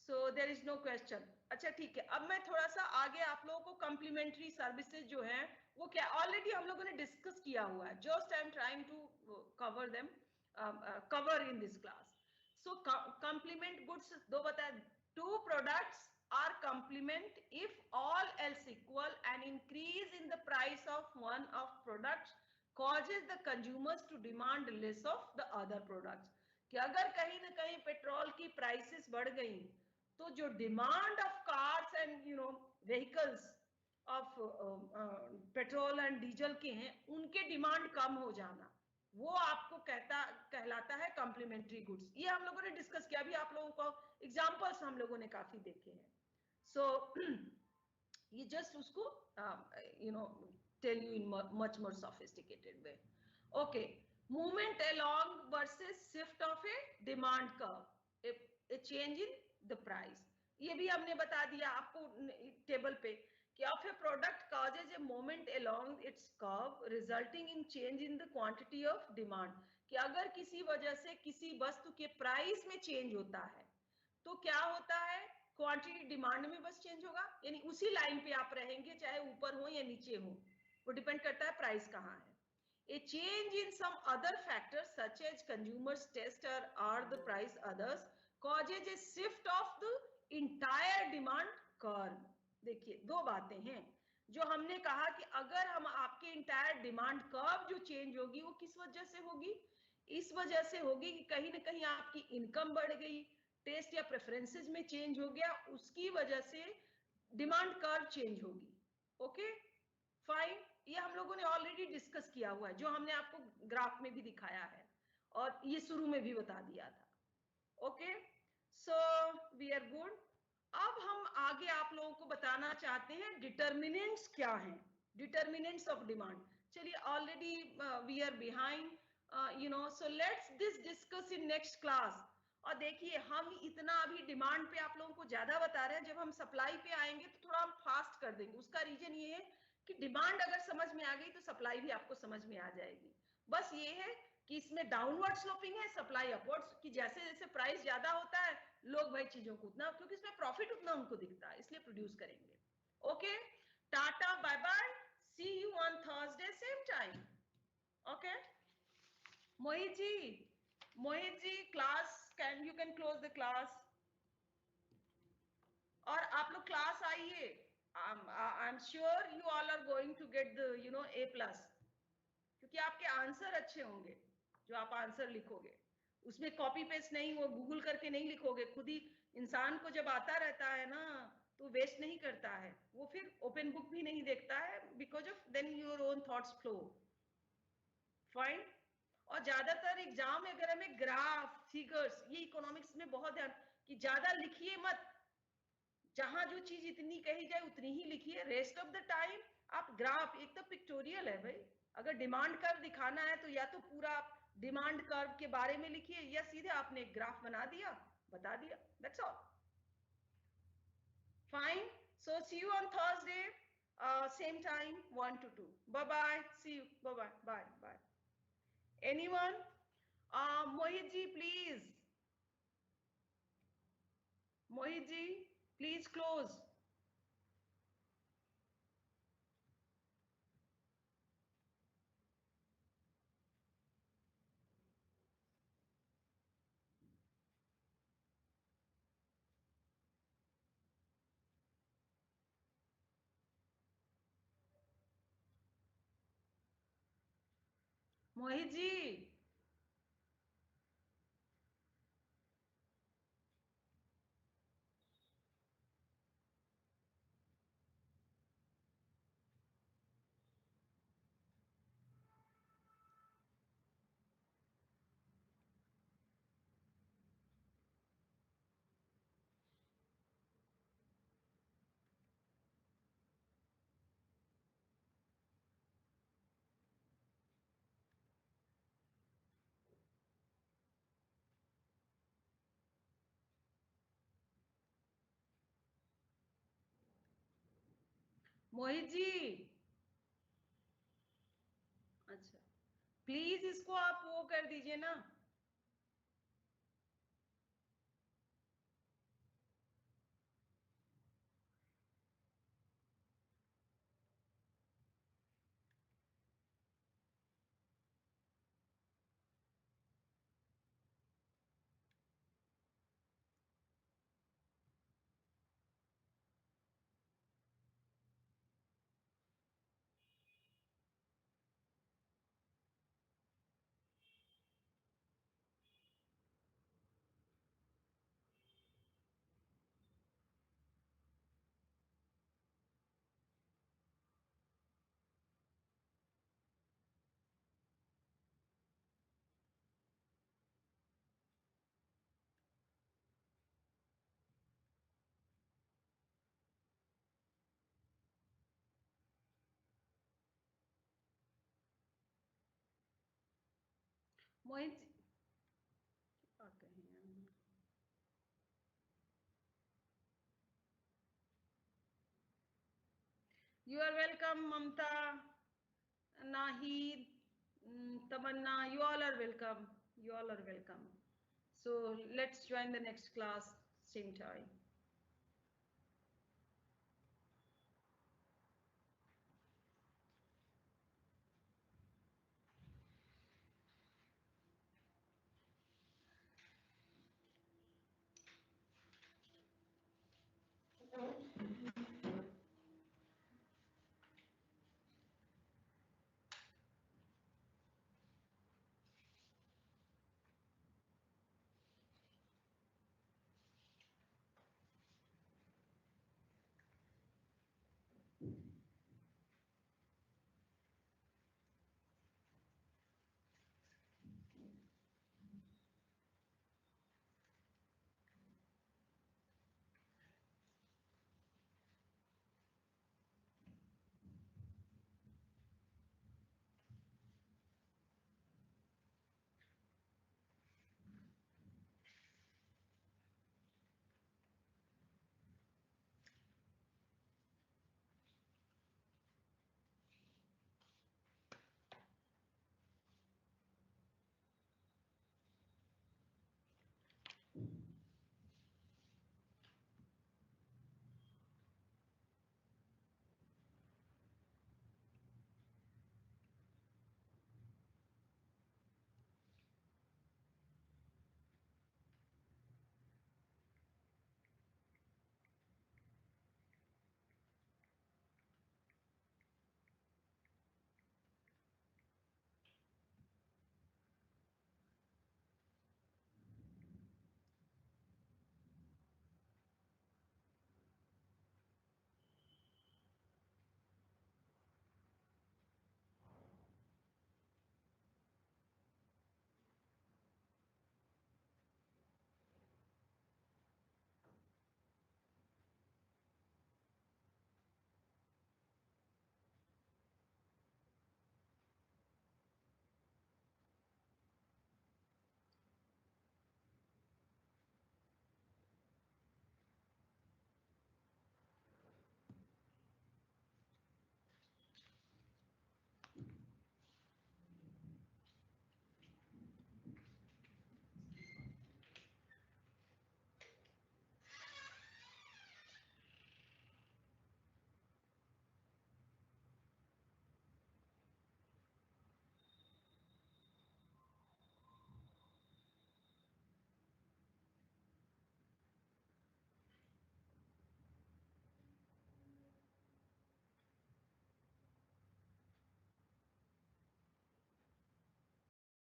so there is no question. अच्छा ठीक है, अब मैं थोड़ा सा आगे आप लोगों को कॉम्प्लीमेंट्री सर्विसेज जो है वो क्या ऑलरेडी हम लोगों ने डिस्कस किया हुआ है, just I am trying to cover them, cover in this class. So complement goods दो बताए, two products are complement if all else equal, an increase in the price of one of products causes the consumers to demand less of the other products. कि अगर कहीं ना कहीं petrol की prices बढ़ गई तो जो demand of cars and vehicles of petrol and diesel के हैं उनके डिमांड कम हो जाना, वो आपको कहलाता है कॉम्प्लीमेंट्री गुड्स. ये हम लोगों ने डिस्कस किया, अभी आप लोगों को एग्जांपल्स हम लोगों ने काफी देखे हैं. सो ये जस्ट उसको tell you in much more sophisticated way. Okay, movement along versus shift of a demand curve, a change in the price. ये भी हमने बता दिया आपको टेबल पे कि of a product causes a movement along its curve resulting in change in the quantity of demand. कि अगर किसी वजह से किसी वस्तु के प्राइस में चेंज होता है तो क्या होता है, क्वांटिटी डिमांड में बस चेंज होगा, यानी उसी लाइन पे आप रहेंगे चाहे ऊपर हो या नीचे हो, वो डिपेंड करता है प्राइस कहाँ है. A change in some other factors such as consumers taste or the price others causes a shift of the entire demand curve. देखिए दो बातें हैं जो हमने कहा कि अगर हम आपके इंटायर डिमांड कर्व जो चेंज होगी वो किस वजह से होगी, इस वजह से होगी कि कहीं ना कहीं आपकी इनकम बढ़ गई, टेस्ट या प्रेफरेंसेस में चेंज हो गया, उसकी वजह से डिमांड कर्व चेंज होगी. ओके फाइन, ये हम लोगों ने ऑलरेडी डिस्कस किया हुआ है, जो हमने आपको ग्राफ में भी दिखाया है और ये शुरू में भी बता दिया था. Okay so we are good. अब हम आगे आप लोगों को बताना चाहते हैं डिटर्मिनेंट्स क्या हैं, डिटर्मिनेंट्स ऑफ डिमांड. चलिए already we are behind so let's this discuss in next class. और देखिए हम इतना अभी डिमांड पे आप लोगों को ज्यादा बता रहे हैं, जब हम सप्लाई पे आएंगे तो थोड़ा हम फास्ट कर देंगे. उसका रीजन ये है कि डिमांड अगर समझ में आ गई तो सप्लाई भी आपको समझ में आ जाएगी. बस ये है कि इसमें डाउनवर्ड स्लोपिंग है, सप्लाई अपवर्ड्स, कि जैसे जैसे प्राइस ज्यादा होता है लोग भाई चीजों को उतना, क्योंकि इसमें प्रॉफिट उतना उनको दिखता है इसलिए प्रोड्यूस करेंगे. Okay tata bye bye, see you on Thursday same time. Okay Mohit ji class you can close the class. और आप लोग क्लास आइए. I'm sure you all are going to get the A+, क्योंकि आपके आंसर अच्छे होंगे. जो आप आंसर लिखोगे उसमें कॉपी पेस्ट नहीं, वो गूगल करके नहीं लिखोगे, खुद ही इंसान को जब आता रहता है ना तो वेस्ट नहीं करता है, वो फिर ओपन बुक भी नहीं देखता है, because of then your own thoughts flow. Fine. और ज्यादातर एग्जाम वगैरह में ग्राफ फिगर्स, ये इकोनॉमिक्स में बहुत ध्यान कि ज्यादा लिखिए मत, जहां जो चीज इतनी कही जाए उतनी ही लिखिए. रेस्ट ऑफ द टाइम आप ग्राफ, एक तो पिक्टोरियल है भाई, अगर डिमांड कर्व दिखाना है तो या तो पूरा डिमांड कर्व के बारे में लिखिए या सीधे आपने एक ग्राफ बना दिया बता दिया, that's all. Fine. So see you on Thursday same time 1 to 2. Bye bye, see you, bye bye bye bye. Anyone? Mohit ji, please. Mohit ji, please close. Mohit ji, Mohit ji, अच्छा प्लीज इसको आप वो कर दीजिए ना. मोहित क्या कहें, you are welcome, Mamta, Nahid, Tamanna, you all are welcome. You all are welcome. So let's join the next class same time.